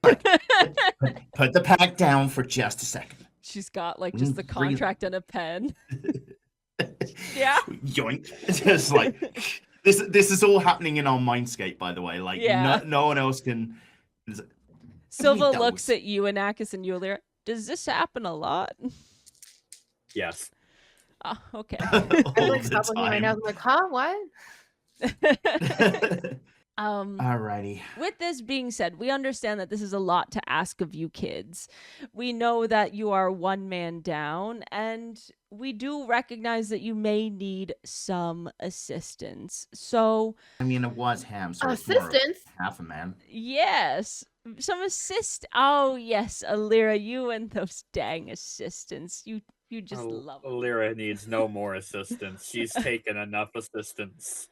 Put the pact down for just a second. She's got like just the contract and a pen. Yeah. Yoink. It's like this is all happening in our mindscape, by the way. Like no one else can. Silva looks at you, Anakis, and Yulia. Does this happen a lot? Yes. Oh, okay. I'm like stopping right now. I'm like, huh? What? Alrighty. With this being said, we understand that this is a lot to ask of you kids. We know that you are one man down, and we do recognize that you may need some assistance. So, I mean, it was Ham, so assistance? It's more half a man. Yes, some assist. Oh yes, Alira, you and those dang assistants. You You just love it. Lyra needs no more assistance. She's taken enough assistance.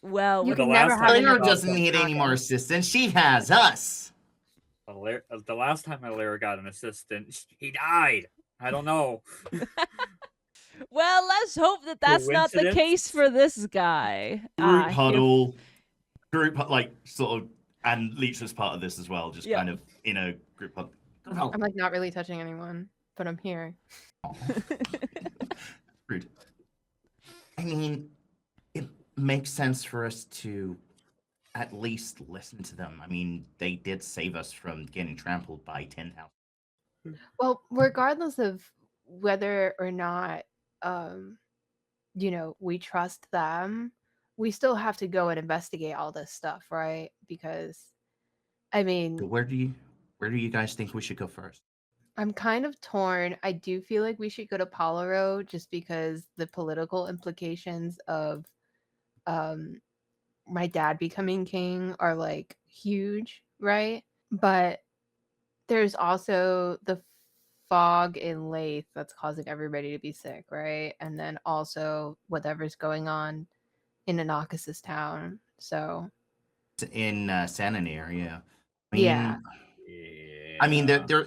Well, You with the can never last have time Lyra enough doesn't of need any more tacos. assistance. She has us. The last time Lyra got an assistant, he died. I don't know. well, let's hope that that's not the case Coincidence? for this guy. Group huddle, sort of, and Leech was part of this as well, just Yep. kind of in a group huddle. I'm like not really touching anyone, but I'm here. Rude. I mean, it makes sense for us to at least listen to them. I mean, they did save us from getting trampled by 10,000. Well, regardless of whether or not, we trust them, we still have to go and investigate all this stuff, right? Because, I mean, So where do you guys think we should go first? I'm kind of torn. I do feel like we should go to Polaro just because the political implications of my dad becoming king are like huge, right? But there's also the fog in Lathe that's causing everybody to be sick, right? And then also whatever's going on in Anakis' town. So In Sananir, yeah. yeah. I mean, there.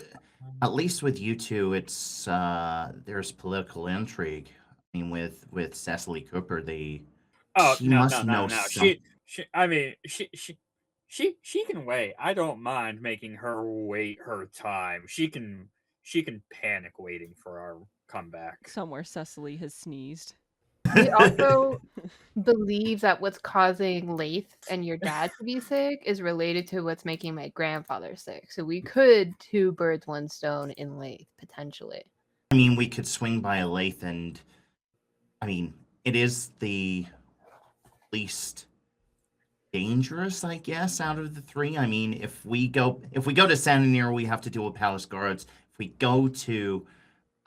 At least with you two, it's there's political intrigue. I mean, with Cecily Cooper, she must know something. She can wait. I don't mind making her wait her time. She can panic waiting for our comeback. Somewhere Cecily has sneezed. We also believe that what's causing Lathe and your dad to be sick is related to what's making my grandfather sick. So we could two birds, one stone in Lathe, potentially. I mean, we could swing by a Lathe, and I mean, it is the least dangerous, I guess, out of the three. I mean, if we go to Sananir, we have to deal with palace guards. If we go to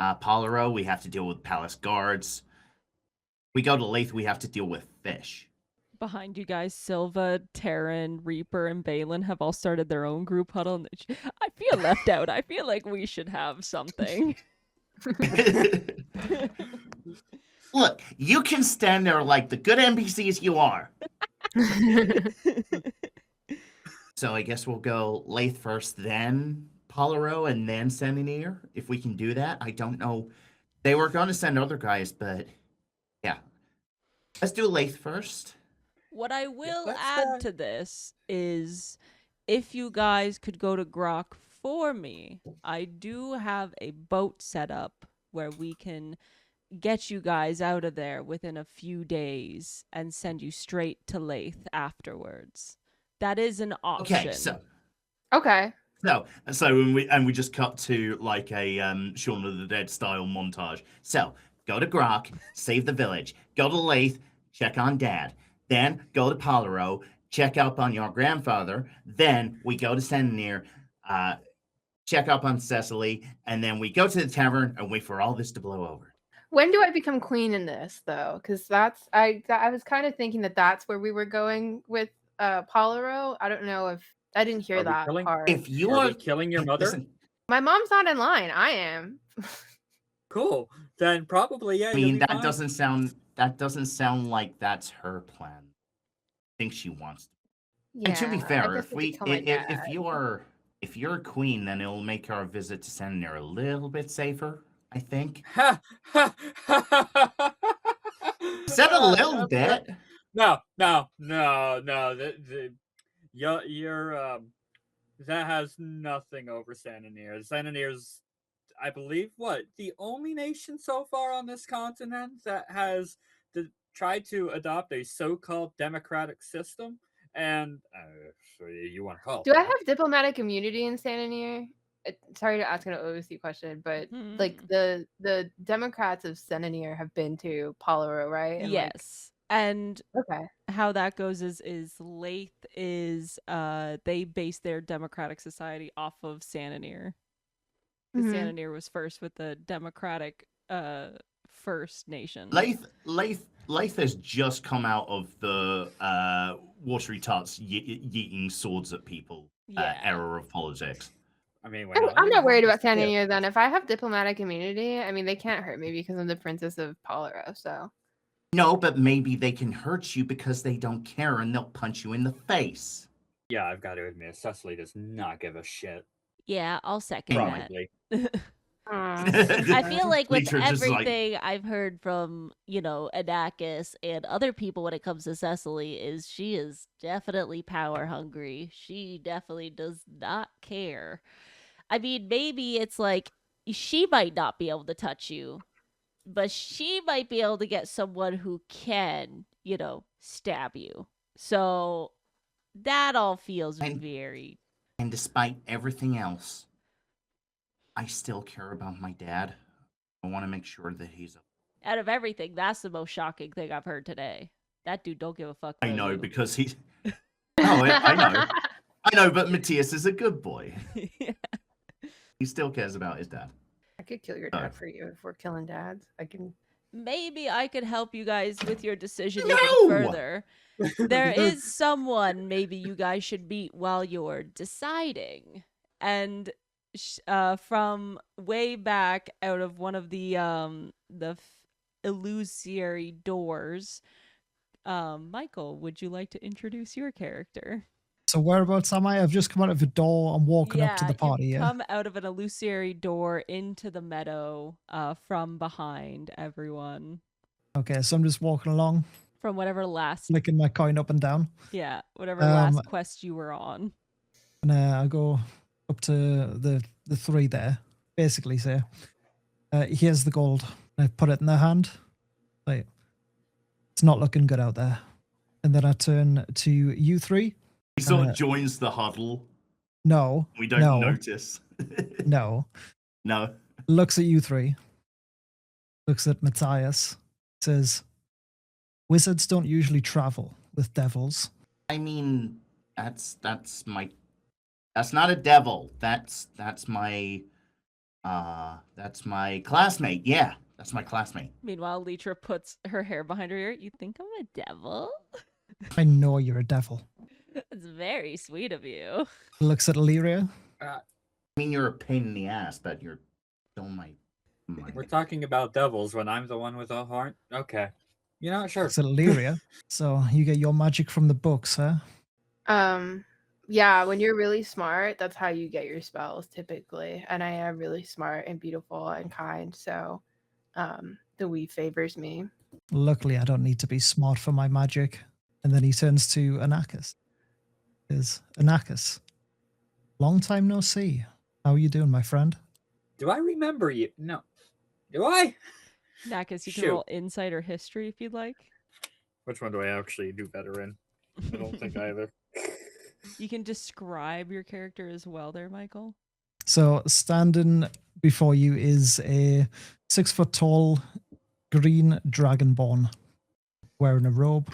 Polaro, we have to deal with palace guards. We go to Lathe, we have to deal with fish. Behind you guys, Silva, Terran, Reaper, and Balin have all started their own group huddle. And I feel left out. I feel like we should have something. Look, you can stand there like the good NPCs you are. So I guess we'll go Lathe first, then Polaro, and then Sananir, if we can do that. I don't know. They were going to send other guys, but yeah. Let's do Lathe first. What I will add to this is if you guys could go to Grok for me, I do have a boat set up where we can get you guys out of there within a few days and send you straight to Lathe afterwards. That is an option. Okay. So we just cut to like a Shaun of the Dead style montage. So go to Grok, save the village. Go to Lathe, check on Dad. Then go to Polaro, check up on your grandfather. Then we go to Sananir, check up on Cecily, and then we go to the tavern and wait for all this to blow over. When do I become queen in this, though? Because I was kind of thinking that's where we were going with Polaro. I don't know if I didn't hear that part. If you are killing your mother, listen, my mom's not in line. I am. Cool. Then probably yeah. I mean, that doesn't sound like that's her plan. I think she wants to. Yeah, and to be fair, if you're a queen, then it'll make our visit to Sananir a little bit safer, I think. Said a little bit. No. You're that has nothing over Sananir. Sananir's, I believe, the only nation so far on this continent that has tried to adopt a so-called democratic system. And so you want to call? Do I have diplomatic immunity in Sananir? Sorry to ask an OOC question, but like the Democrats of Sananir have been to Polaro, right? And yes. And okay, how that goes is Lathe is they base their democratic society off of Sananir. Sananir was first with the democratic First Nation. Lathe has just come out of the watery tots yeeting swords at people era of politics. I mean, I'm not worried about standing here then. If I have diplomatic immunity, I mean, they can't hurt me because I'm the princess of Polaro, so. No, but maybe they can hurt you because they don't care and they'll punch you in the face. Yeah, I've got to admit, Cecily does not give a shit. Yeah, I'll second Probably. that. I I feel like with Bleacher just like- everything I've heard from, Anakis and other people when it comes to Cecily is she is definitely power hungry. She definitely does not care. I mean, maybe it's like she might not be able to touch you, but she might be able to get someone who can, stab you. So that all feels very... And despite everything else, I still care about my dad. I want to make sure that he's... Out of everything, that's the most shocking thing I've heard today. That dude don't give a fuck I about know, you. because he's... Oh, I know. I know, but Matthias is a good boy. Yeah. He still cares about his dad. I could kill your dad for you if we're killing dads. I can. Maybe I could help you guys with your decision No! even further. There is someone maybe you guys should meet while you're deciding. And from way back out of one of the illusory doors, Mykl, would you like to introduce your character? So whereabouts am I? I've just come out of a door. I'm walking up to the party. You Yeah. come out of an illusory door into the meadow from behind everyone. Okay, so I'm just walking along, From whatever last, flicking my coin up and down, whatever last quest you were on. and I go up to the three there. Basically, say, "Here's the gold." I put it in their hand. Like, it's not looking good out there. And then I turn to you three. He sort of joins the huddle. No. We don't no, notice. No. No. Looks at you three. Looks at Matthias. Says, "Wizards don't usually travel with devils." I mean, that's not a devil. That's my classmate. Yeah, that's my classmate. Meanwhile, Leitra puts her hair behind her ear. You think I'm a devil? I know you're a devil. That's very sweet of you. Looks at Illyria. I mean, you're a pain in the ass, but you're still my We're talking about devils when I'm the one with a heart. Okay, sure. Looks at Illyria. So you get your magic from the books, huh? Yeah, when you're really smart, that's how you get your spells typically. And I am really smart and beautiful and kind, so the weave favors me. Luckily, I don't need to be smart for my magic. And then he turns to Anakis. Anakis, long time no see. How are you doing, my friend? Do I remember you? No. Do I? Nakas, you can roll insight or history if you'd like. Which one do I actually do better in? I don't think either. You can describe your character as well there, Mykl. So standing before you is a 6 foot tall green dragonborn wearing a robe.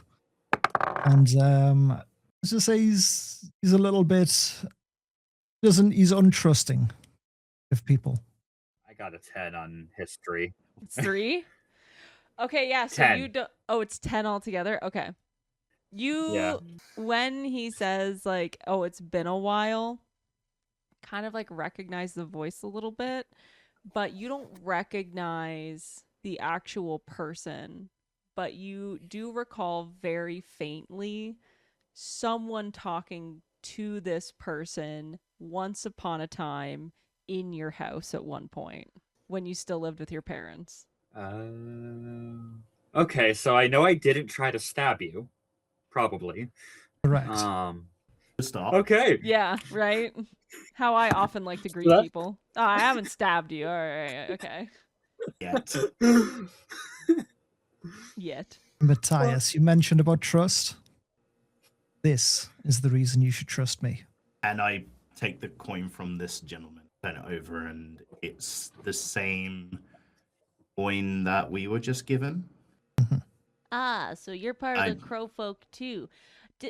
And let's just say he's a little bit he's untrusting of people. I got a 10 on history. It's 3? Okay, yeah, so 10. you don't... Oh, it's 10 altogether? Okay. When he says, like, oh, it's been a while, kind of, like, recognize the voice a little bit, but you don't recognize the actual person, but you do recall very faintly someone talking to this person once upon a time in your house at one point when you still lived with your parents. Okay, so I know I didn't try to stab you. Probably. Correct. Stop. Okay. Yeah, right? How I often like to greet people. Oh, I haven't stabbed you. All right, okay. Yet. Matthias, you mentioned about trust. This is the reason you should trust me. And I take the coin from this gentleman, turn it over, and it's the same coin that we were just given. Ah, so you're part of the crow folk too.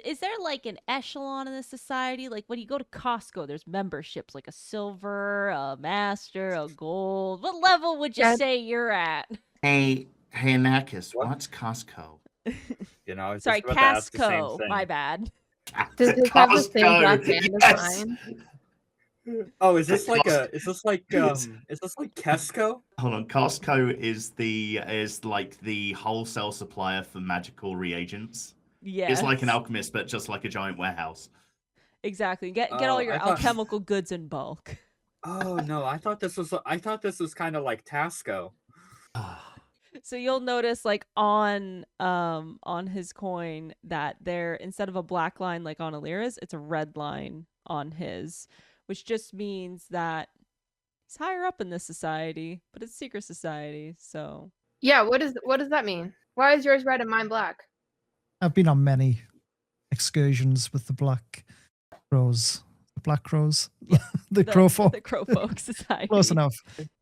Is there like an echelon in the society? Like when you go to Costco, there's memberships like a silver, a master, a gold. What level would you say you're at? Hey, Anakis, what's Costco? Sorry, Casco. My bad. Does this have the same black band as mine? Oh, is this like Kesco? Hold on, Costco is like the wholesale supplier for magical reagents. Yes. It's like an alchemist, but just like a giant warehouse. Exactly. Get all your alchemical goods in bulk. Oh no, I thought this was kind of like Tasco. So you'll notice like on his coin that there, instead of a black line like on Alira's, it's a red line on his, which just means that he's higher up in this society, but it's secret society. So Yeah, what does that mean? Why is yours red and mine black? I've been on many excursions with the Black Crows. The Black Crows? the Crow Folk. The Crow Folk Society. Close enough.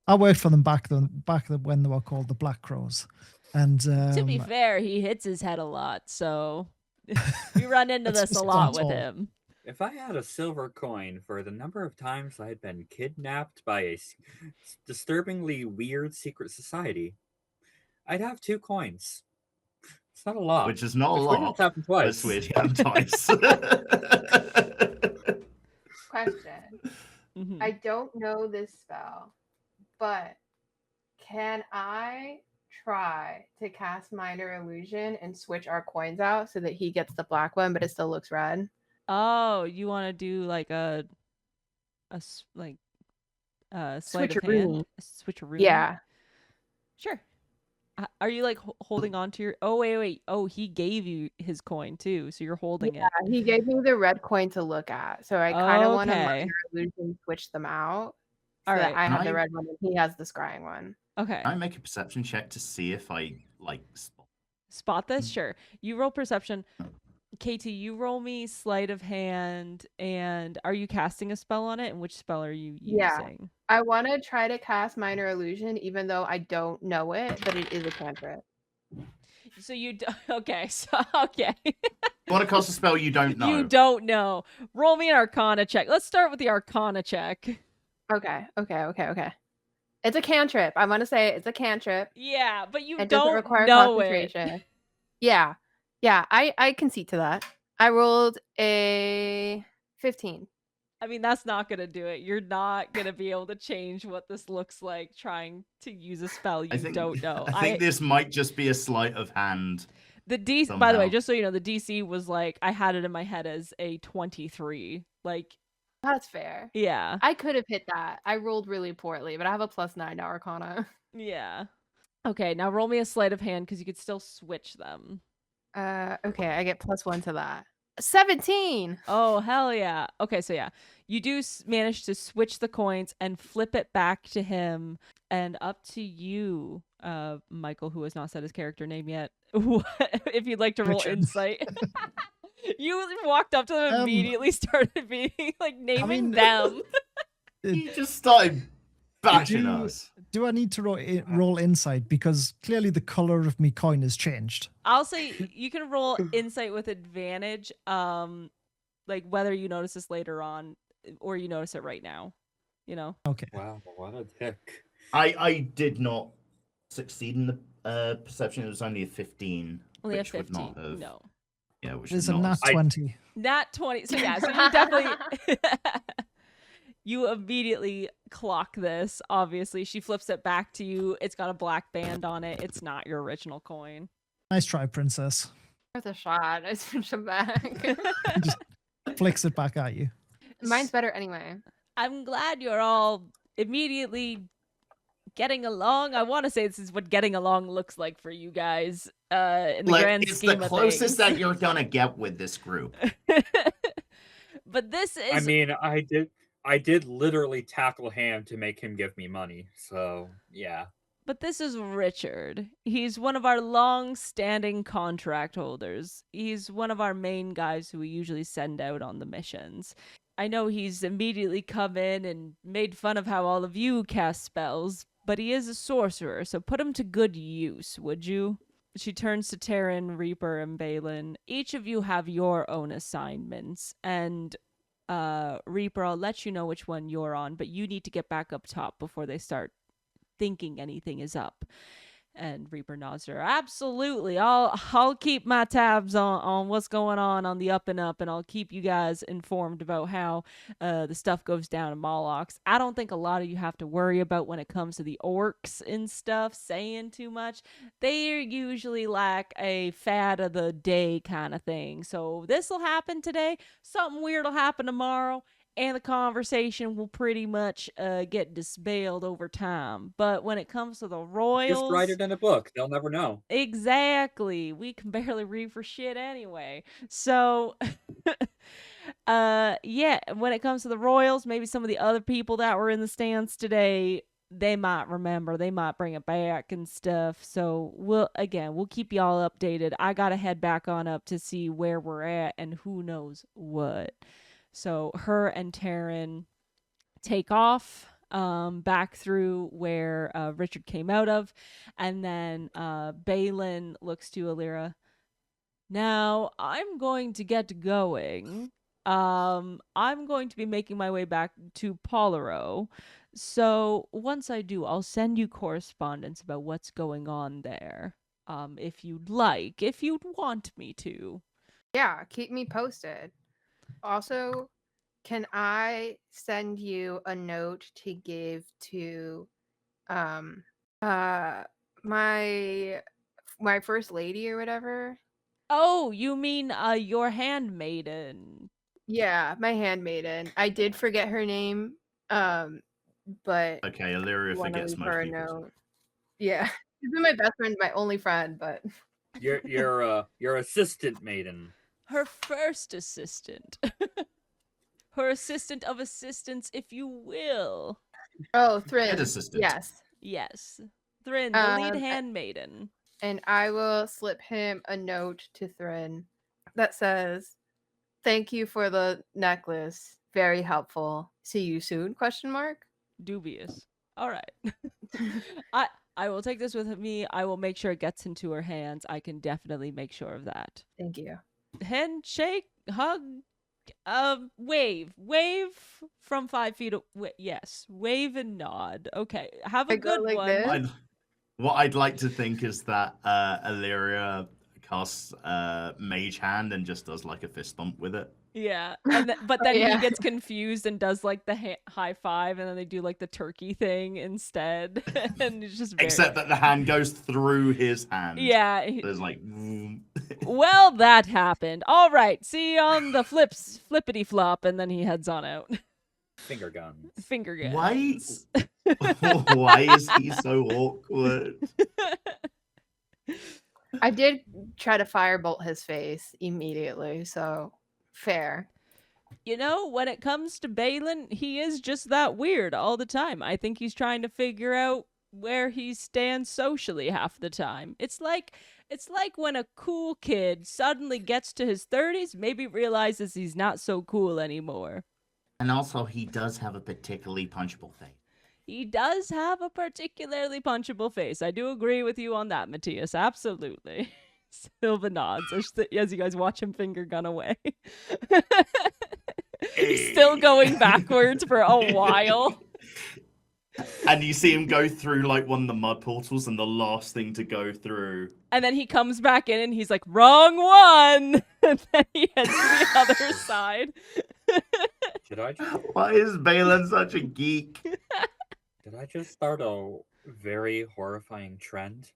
I worked for them back when they were called the Black Crows. And to be fair, he hits his head a lot, so we run into this a lot with him. If I had a silver coin for the number of times I had been kidnapped by a disturbingly weird secret society, I'd have 2 coins. It's not a lot. Which is not a lot. It's happened twice. That's weird. Twice. Question. Mhm. I don't know this spell, but can I try to cast Minor Illusion and switch our coins out so that he gets the black one, but it still looks red? Oh, you want to do like a sleight of Switcheroo. hand? A switcheroo? Yeah. Sure. Are you like holding on to your? Oh wait. Oh, he gave you his coin too, so you're holding it. He gave me the red coin to look at, so I kind of want to Okay. Minor Illusion switch them out. So All that right. I have the red one and he has the scrying one. Okay. Can I make a perception check to see if I like Spot this? Sure. You roll perception. KT, you roll me sleight of hand, and are you casting a spell on it? And which spell are you Yeah. using? I want to try to cast Minor Illusion, even though I don't know it, but it is a cantrip. So you okay? So okay. You want to cast a spell you don't know? You don't know. Roll me an Arcana check. Let's start with the Arcana check. Okay. It's a cantrip. I want to say it's a cantrip. Yeah, but you It don't doesn't require know concentration. it. Yeah. I concede to that. I rolled a 15. I mean, that's not gonna do it. You're not gonna be able to change what this looks like trying to use a spell you don't know. I think this might just be a sleight of hand. The DC, by the way, just so you know, the DC was like, I had it in my head as a 23. Like, that's fair. Yeah. I could have hit that. I rolled really poorly, but I have a +9 to Arcana. Yeah. Okay, now roll me a sleight of hand because you could still switch them. Okay, I get +1 to that. 17. Oh, hell yeah. Okay, so yeah, you do manage to switch the coins and flip it back to him. And up to you, Mykl, who has not said his character name yet, if you'd like to roll insight. You walked up to them and immediately started being like naming them. You just started bashing us. Do I need to roll insight? Because clearly the color of my coin has changed. I'll say you can roll insight with advantage, like whether you notice this later on or you notice it right now. You know? Okay. Wow, what a dick. I did not succeed in the perception. It was only a 15. Only a which 15. Would not have, no. Yeah, which It's is a not nat 20. Nat 20. So yeah, so you definitely you immediately clock this. Obviously, she flips it back to you. It's got a black band on it. It's not your original coin. Nice try, princess. Worth a shot. I switched them back. Just flicks it back at you. Mine's better anyway. I'm glad you're all immediately getting along. I want to say this is what getting along looks like for you guys in the grand scheme of things. It's the closest that you're gonna get with this group. But this is... I mean, I did literally tackle Ham to make him give me money, so yeah. But this is Richard. He's one of our long-standing contract holders. He's one of our main guys who we usually send out on the missions. I know he's immediately come in and made fun of how all of you cast spells, but he is a sorcerer, so put him to good use, would you? She turns to Taryn, Reaper, and Balin. Each of you have your own assignments, and Reaper, I'll let you know which one you're on, but you need to get back up top before they start thinking anything is up. And Reaper nods to her. Absolutely. I'll keep my tabs on what's going on the up and up, and I'll keep you guys informed about how the stuff goes down in Molochs. I don't think a lot of you have to worry about when it comes to the orcs and stuff saying too much. They're usually like a fad of the day kind of thing. So this will happen today. Something weird will happen tomorrow. And the conversation will pretty much get dispelled over time. But when it comes to the royals, Just write it in a book. They'll never know. exactly. We can barely read for shit anyway. So, yeah. When it comes to the royals, maybe some of the other people that were in the stands today, they might remember. They might bring it back and stuff. So we'll keep y'all updated. I gotta head back on up to see where we're at and who knows what. So her and Taryn take off back through where Richard came out of. And then Balin looks to Alira. Now, I'm going to get going. I'm going to be making my way back to Polaro. So once I do, I'll send you correspondence about what's going on there. If you'd want me to. Yeah, keep me posted. Also, can I send you a note to give to my first lady or whatever? Oh, you mean your handmaiden? Yeah, my handmaiden. I did forget her name. But Okay, Illyria wanna forgets leave most her a people's. note. Yeah. She's been my best friend, my only friend, but Your assistant maiden. Her first assistant. Her assistant of assistance, if you will. oh, Thrin. Head assistant. Yes. Yes. Thrin, the lead handmaiden. And I will slip him a note to Thrin that says, "Thank you for the necklace. Very helpful. See you soon?" ? Dubious. All right. I will take this with me. I will make sure it gets into her hands. I can definitely make sure of that. Thank you. Handshake, hug, wave from 5 feet away. Yes, wave and nod. Okay, have a good like one. this? What I'd like to think is that Illyria casts Mage Hand and just does like a fist bump with it. Yeah, and but then Yeah. he gets confused and does like the high five, and then they do like the turkey thing instead, and it's just Except that the hand goes through his hand. Yeah. There's like. Well, that happened. All right, see you on the flippity flop, and then he heads on out. Finger guns. Finger guns. Why is he so awkward? I did try to firebolt his face immediately, so fair. You know, when it comes to Balin, he is just that weird all the time. I think he's trying to figure out where he stands socially half the time. It's like when a cool kid suddenly gets to his 30s, maybe realizes he's not so cool anymore. And also, he does have a particularly punchable face. He does have a particularly punchable face. I do agree with you on that, Matthias. Absolutely. Silva nods as you guys watch him finger gun away. He's still going backwards for a while. And you see him go through like one of the mud portals, and the last thing to go through. And then he comes back in and he's like, wrong one! And then he heads to the other side. Why is Balin such a geek? Did I just start a very horrifying trend?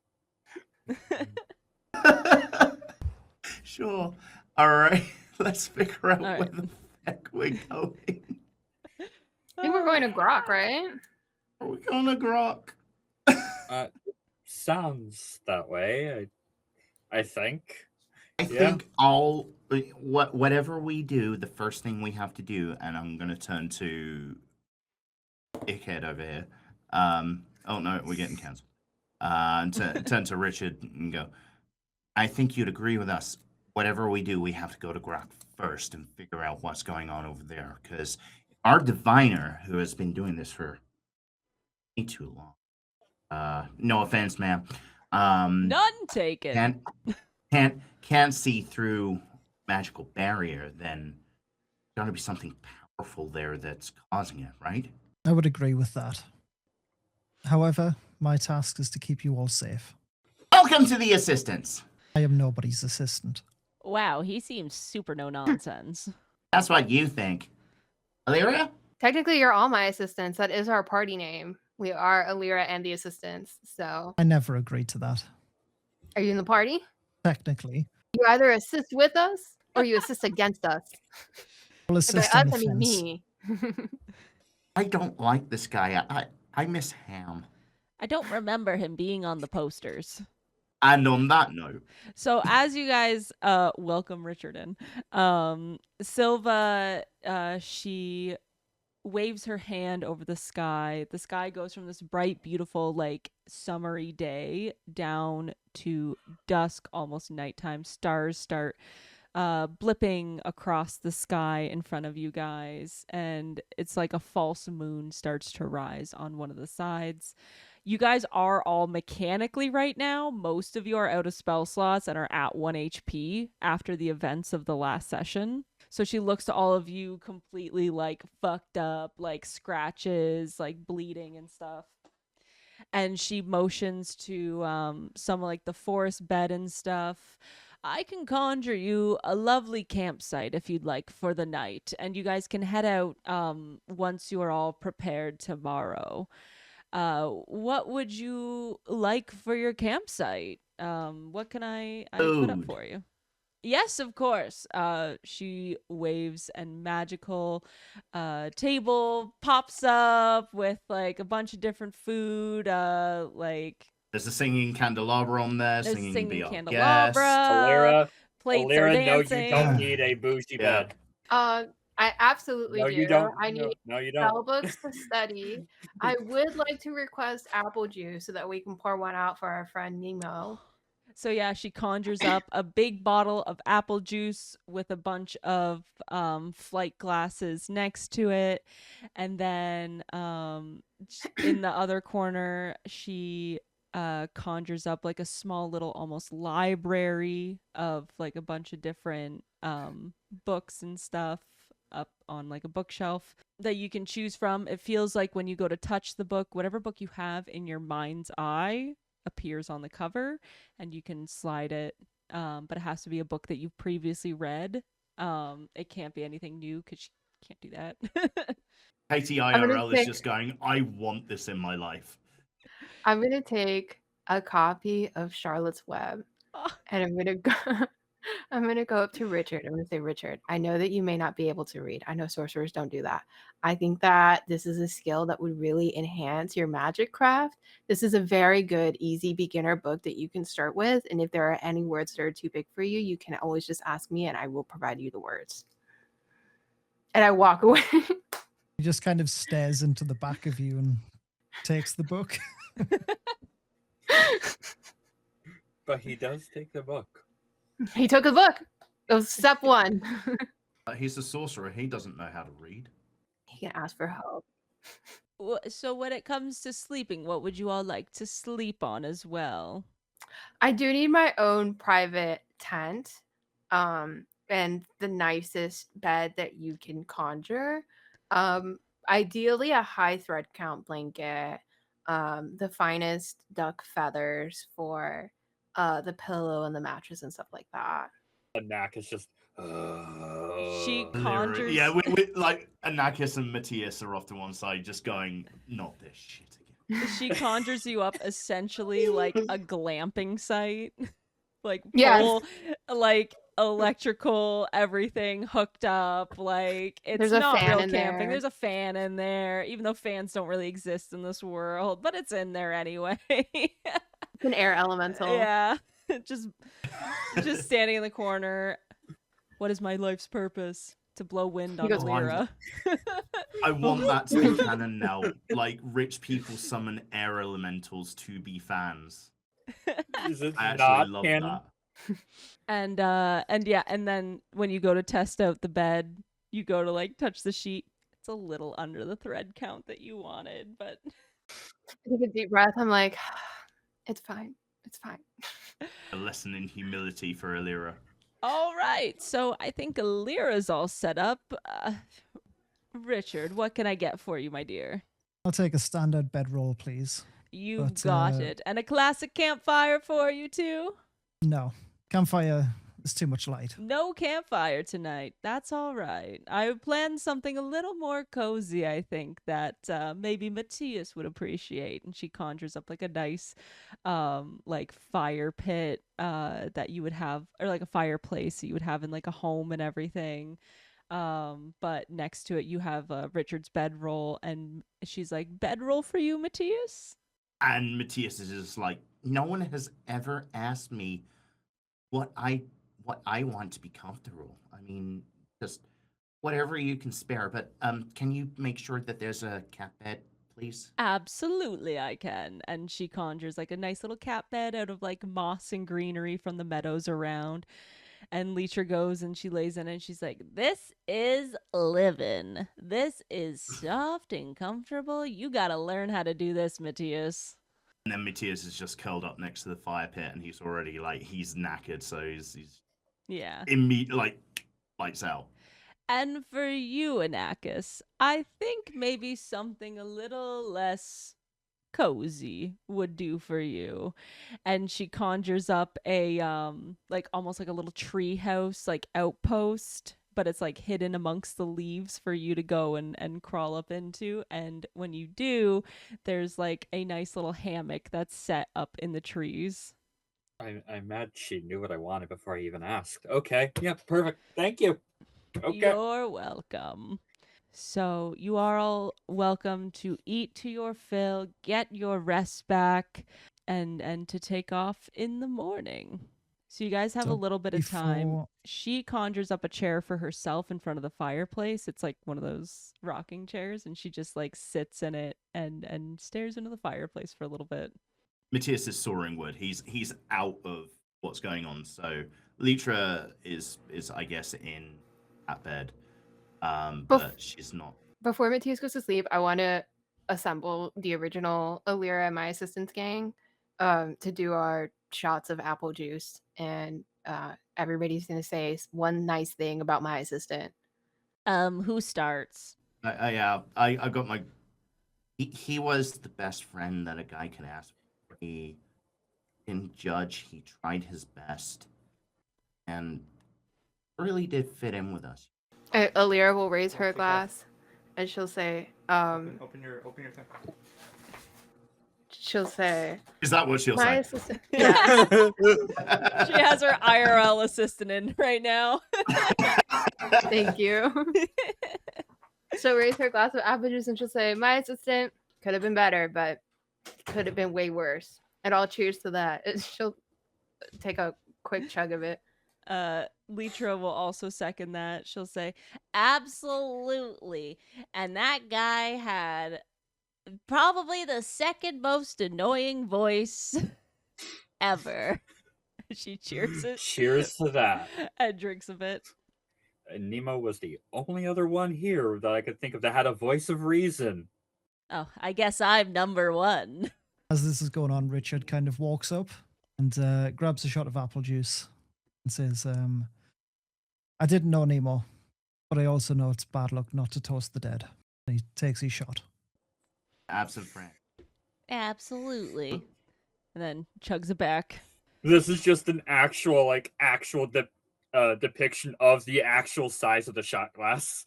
Sure. Alright, let's figure out where the heck we're going. I think we're going to Grok, right? Are we going to Grok? Sounds that way. I think. I think whatever we do, the first thing we have to do, and I'm gonna turn to Ickhead over here. Oh no, we're getting cancelled. And turn to Richard and go. I think you'd agree with us. Whatever we do, we have to go to Grok first and figure out what's going on over there, because our diviner, who has been doing this for way too long. No offense, ma'am. None taken. Can't see through magical barrier, then there's got to be something powerful there that's causing it, right? I would agree with that. However, my task is to keep you all safe. Welcome to the assistants. I am nobody's assistant. Wow, he seems super no nonsense. That's what you think. Illyria? Technically, you're all my assistants. That is our party name. We are Illyria and the assistants. So, I never agreed to that. are you in the party? Technically. You either assist with us or you assist against us. Well, And by assist on us, the I mean fence. me. I don't like this guy. I miss Ham. I don't remember him being on the posters. And on that note, So as you guys welcome Richard in, Silva, she waves her hand over the sky. The sky goes from this bright, beautiful, like summery day down to dusk, almost nighttime. Stars start blipping across the sky in front of you guys, and it's like a false moon starts to rise on one of the sides. You guys are all mechanically right now. Most of you are out of spell slots and are at 1 HP after the events of the last session. So she looks to all of you completely like fucked up, like scratches, like bleeding and stuff. And she motions to some like the forest bed and stuff. I can conjure you a lovely campsite if you'd like for the night, and you guys can head out once you are all prepared tomorrow. What would you like for your campsite? What can I put up Food. for you? Yes, of course. She waves and magical table pops up with like a bunch of different food, like there's a singing candelabra on there, there's singing Be Our Guest. candelabra, plates are Alira, no, dancing. you don't need a bougie Yeah. bed. I absolutely No, do. you don't. I No, need no, you don't. spell books to study. I would like to request apple juice so that we can pour one out for our friend Nemo. So yeah, she conjures up a big bottle of apple juice with a bunch of flight glasses next to it, and then in the other corner she conjures up like a small little almost library of like a bunch of different books and stuff up on like a bookshelf that you can choose from. It feels like when you go to touch the book, whatever book you have in your mind's eye appears on the cover, and you can slide it, but it has to be a book that you've previously read. It can't be anything new because you can't do that. Katie IRL is just going, I want this in my life. I'm gonna take a copy of Charlotte's Web, and I'm gonna go up to Richard. I'm gonna say, Richard, I know that you may not be able to read. I know sorcerers don't do that. I think that this is a skill that would really enhance your magic craft. This is a very good, easy beginner book that you can start with. And if there are any words that are too big for you, you can always just ask me and I will provide you the words. And I walk away. He just kind of stares into the back of you and takes the book. But he does take the book. He took a book. It was step one. He's a sorcerer. He doesn't know how to read. He can ask for help. So when it comes to sleeping, what would you all like to sleep on as well? I do need my own private tent, and the nicest bed that you can conjure. Ideally a high thread count blanket, the finest duck feathers for the pillow and the mattress and stuff like that. The knack is just. She conjures. Yeah, we like Anakis and Matthias are off to one side, just going, not this shit again. She conjures you up essentially like a glamping site, like Yes. full, like electrical everything hooked up. Like it's There's a not fan real in camping. there. There's a fan in there, even though fans don't really exist in this world, but it's in there anyway. It's an air elemental. Yeah, just standing in the corner. What is my life's purpose? To blow wind on He goes, Alira. I want that to be canon now. Like, rich people summon air elementals to be fans. Is it I not actually love canon? that. And then when you go to test out the bed, you go to like touch the sheet. It's a little under the thread count that you wanted, but I take a deep breath. I'm like, it's fine. It's fine. A lesson in humility for Alira. all right. So I think Alira's all set up. Richard, what can I get for you, my dear? I'll take a standard bedroll, please. You've got it. And a classic campfire for you, too? No. Campfire is too much light. No campfire tonight. That's all right. I planned something a little more cozy, I think, that maybe Matthias would appreciate. And she conjures up like a nice like fire pit that you would have, or like a fireplace that you would have in like a home and everything. But next to it you have Richard's bedroll, and she's like, bedroll for you, Matthias? And Matthias is just like, no one has ever asked me what I want to be comfortable. I mean, just whatever you can spare. But can you make sure that there's a cat bed, please? Absolutely, I can. And she conjures like a nice little cat bed out of like moss and greenery from the meadows around. And Leecher goes and she lays in it and she's like, this is living. This is soft and comfortable. You gotta learn how to do this, Matthias. And then Matthias is just curled up next to the fire pit, and he's already like, he's knackered, so he's immediately like lights out. And for you, Anakis, I think maybe something a little less cozy would do for you. And she conjures up a like almost like a little tree house, like outpost, but it's like hidden amongst the leaves for you to go and crawl up into. And when you do, there's like a nice little hammock that's set up in the trees. I'm mad she knew what I wanted before I even asked. Okay, yeah, perfect. Thank you. Okay. You're welcome. So you are all welcome to eat to your fill, get your rest back, and to take off in the morning. So you guys have a little bit of time. She conjures up a chair for herself in front of the fireplace. It's like one of those rocking chairs, and she just like sits in it and stares into the fireplace for a little bit. Matthias is soaring wood. He's out of what's going on. So Litra is I guess in that bed. But she's not. Before Matthias goes to sleep, I want to assemble the original Alira and my assistants gang to do our shots of apple juice, and everybody's gonna say one nice thing about my assistant. Who starts? I got my. He was the best friend that a guy could ask for. He didn't judge. He tried his best, and really did fit in with us. Alira will raise her glass, and she'll say, Open your thing. She'll say, is that what she'll my say? assistant. Yeah. She has her IRL assistant in right now. Thank you. She'll raise her glass of apple juice and she'll say, my assistant could have been better, but could have been way worse. And I'll cheers to that. She'll take a quick chug of it. Litra will also second that. She'll say, absolutely. And that guy had probably the second most annoying voice ever. She cheers it. Cheers to that. And drinks a bit. Nemo was the only other one here that I could think of that had a voice of reason. Oh, I guess I'm number one. As this is going on, Richard kind of walks up and grabs a shot of apple juice and says, I didn't know Nemo, but I also know it's bad luck not to toast the dead. And he takes his shot. Absent friend. Absolutely. And then chugs it back. This is just an actual depiction of the actual size of the shot glass.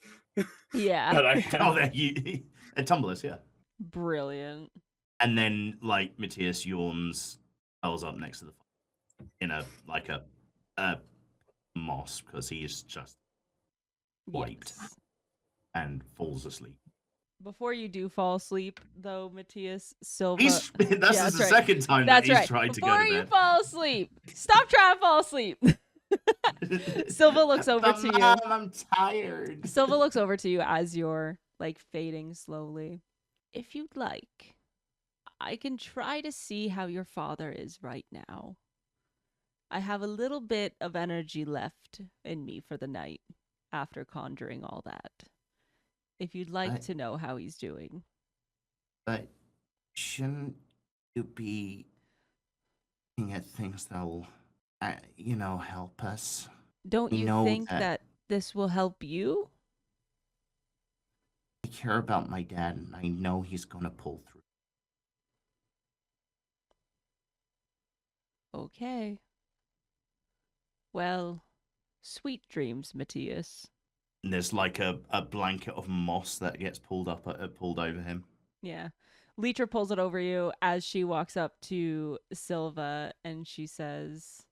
Yeah. That I have. Oh, a tumblers, yeah. Brilliant. And then like Matthias yawns, curls up next to the fire in a moss because he is just wiped and falls asleep. Before you do fall asleep, though, Matthias, Silva... That's the second time that's that he's tried to go to bed. Before you fall asleep, stop trying to fall asleep. Silva looks over to you. I'm tired. Silva looks over to you as you're, like, fading slowly. If you'd like, I can try to see how your father is right now. I have a little bit of energy left in me for the night after conjuring all that. If you'd like to know how he's doing. But shouldn't you be looking at things that'll, help us? Don't you think that this will help you? I care about my dad, and I know he's going to pull through. Okay. Well, sweet dreams, Matthias. And there's like a blanket of moss that gets pulled over him. Yeah. Leetra pulls it over you as she walks up to Silva and she says,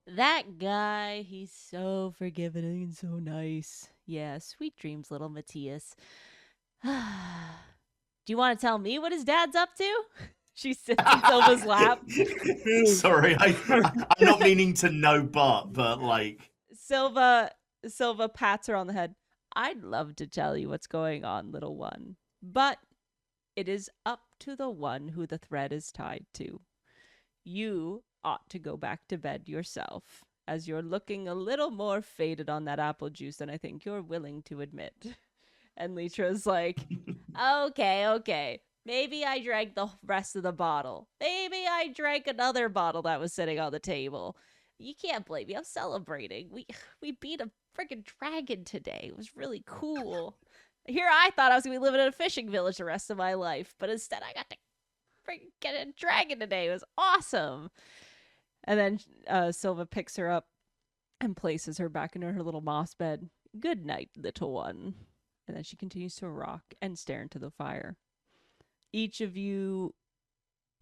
"That guy, he's so forgiving and so nice. Yeah, sweet dreams, little Matthias. Do you want to tell me what his dad's up to?" She sits in Silva's lap. Sorry, I'm not meaning to know, but like Silva pats her on the head. "I'd love to tell you what's going on, little one, but it is up to the one who the thread is tied to. You ought to go back to bed yourself, as you're looking a little more faded on that apple juice than I think you're willing to admit." And Leetra's like, okay. Maybe I drank the rest of the bottle. Maybe I drank another bottle that was sitting on the table. You can't blame me. I'm celebrating. We beat a freaking dragon today. It was really cool. Here I thought I was going to be living in a fishing village the rest of my life, but instead I got to freaking get a dragon today. It was awesome. And then Silva picks her up and places her back into her little moss bed. "Good night, little one." And then she continues to rock and stare into the fire. Each of you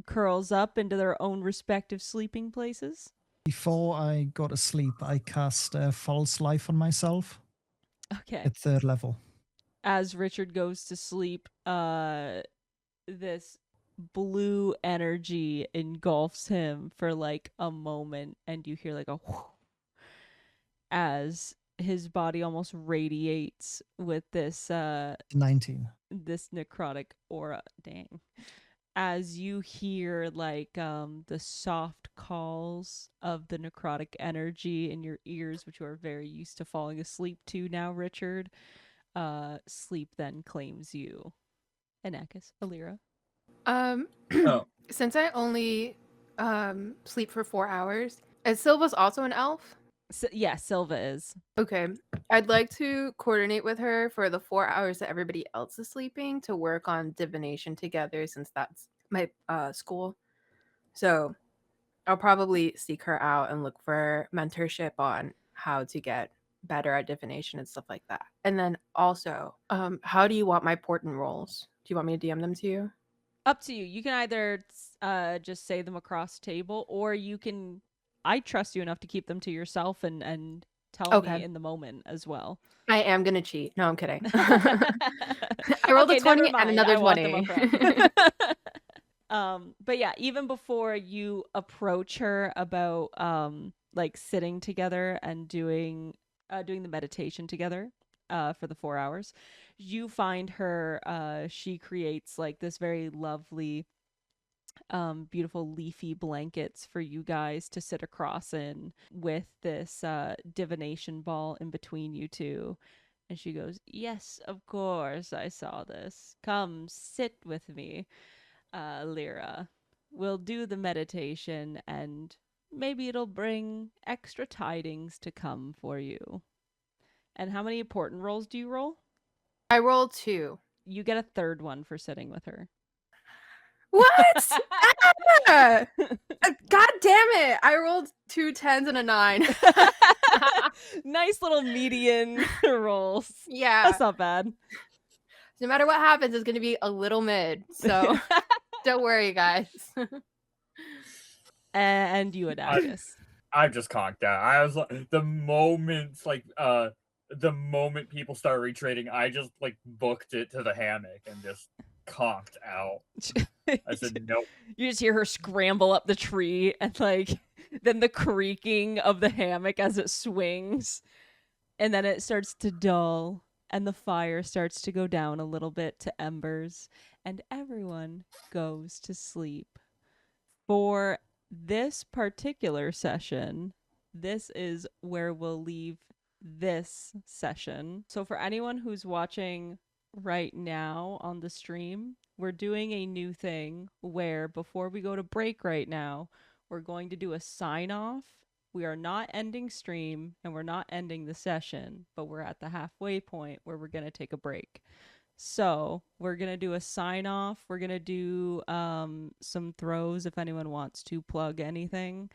curls up into their own respective sleeping places. Before I go to sleep, I cast False Life on myself. Okay. At 3rd level. As Richard goes to sleep, this blue energy engulfs him for like a moment, and you hear like a whoosh, as his body almost radiates with this 19. This necrotic aura. Dang. As you hear like the soft calls of the necrotic energy in your ears, which you are very used to falling asleep to now, Richard, sleep then claims you. Anakis, Alira. Since I only sleep for 4 hours, is Silva's also an elf? Yeah, Silva is. Okay. I'd like to coordinate with her for the 4 hours that everybody else is sleeping to work on divination together, since that's my school. So I'll probably seek her out and look for mentorship on how to get better at divination and stuff like that. And then also, how do you want my portent rolls? Do you want me to DM them to you? Up to you. You can either just say them across the table, or you can. I trust you enough to keep them to yourself and tell me in the moment as well. I am gonna cheat. No, I'm kidding. I rolled a 20 and another 20. But yeah, even before you approach her about like sitting together and doing the meditation together for the 4 hours, you find her she creates like this very lovely beautiful leafy blankets for you guys to sit across in, with this divination ball in between you two. And she goes, "Yes, of course, I saw this. Come sit with me, Lyra. We'll do the meditation, and maybe it'll bring extra tidings to come for you." And how many important rolls do you roll? I rolled 2. You get a 3rd one for sitting with her. What? God damn it! I rolled 2 10s and a 9. Nice little median rolls. Yeah, that's not bad. No matter what happens, it's gonna be a little mid. So don't worry, guys. And you, Adakis. I just conked out. I was like, the moment people start retreating, I just like booked it to the hammock and just conked out. I said nope. You just hear her scramble up the tree, and like then the creaking of the hammock as it swings, and then it starts to dull, and the fire starts to go down a little bit to embers, and everyone goes to sleep. For this particular session, this is where we'll leave this session. So for anyone who's watching right now on the stream, we're doing a new thing where before we go to break right now, we're going to do a sign off. We are not ending stream and we're not ending the session, but we're at the halfway point where we're going to take a break. So we're going to do a sign off. We're going to do some throws if anyone wants to plug anything.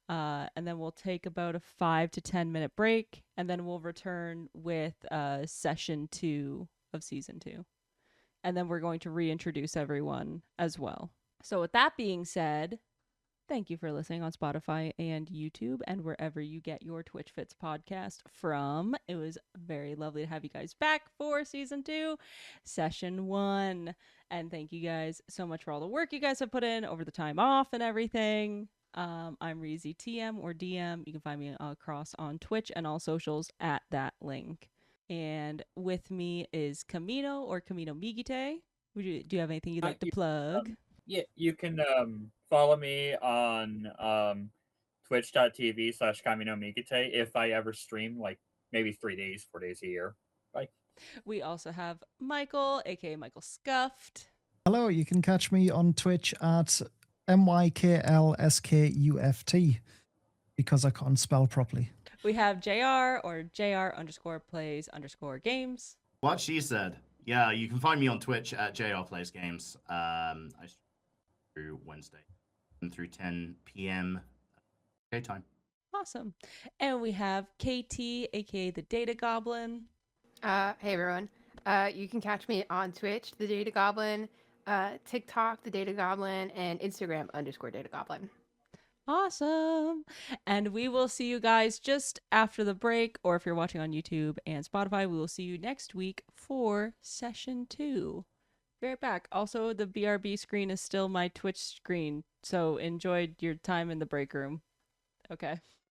And then we'll take about a 5 to 10 minute break. And then we'll return with session 2 of season 2. And then we're going to reintroduce everyone as well. So with that being said, thank you for listening on Spotify and YouTube and wherever you get your Twitchfits podcast from. It was very lovely to have you guys back for season 2, session 1. And thank you guys so much for all the work you guys have put in over the time off and everything. I'm Reezytm or DM. You can find me across on Twitch and all socials at that link. And with me is Kamino or Kamino Migite. Do you have anything you'd like to plug? Yeah, you can follow me on twitch.tv/Kamino Migite if I ever stream, like maybe 3 days, 4 days a year. Bye. We also have Mykl, aka MyklSkuft. Hello, you can catch me on Twitch at MyklSkuft because I can't spell properly. We have JR or JR_plays_games. What she said. Yeah, you can find me on Twitch at JR Plays Games. I through Wednesday and through 10 p.m. UK time. Awesome. And we have KT, aka TheDataGoblin. Hey everyone. You can catch me on Twitch, TheDataGoblin, TikTok, TheDataGoblin, and Instagram _DataGoblin. Awesome. And we will see you guys just after the break, or if you're watching on YouTube and Spotify, we will see you next week for session 2. Be right back. Also, the BRB screen is still my Twitch screen, so enjoy your time in the break room. Okay.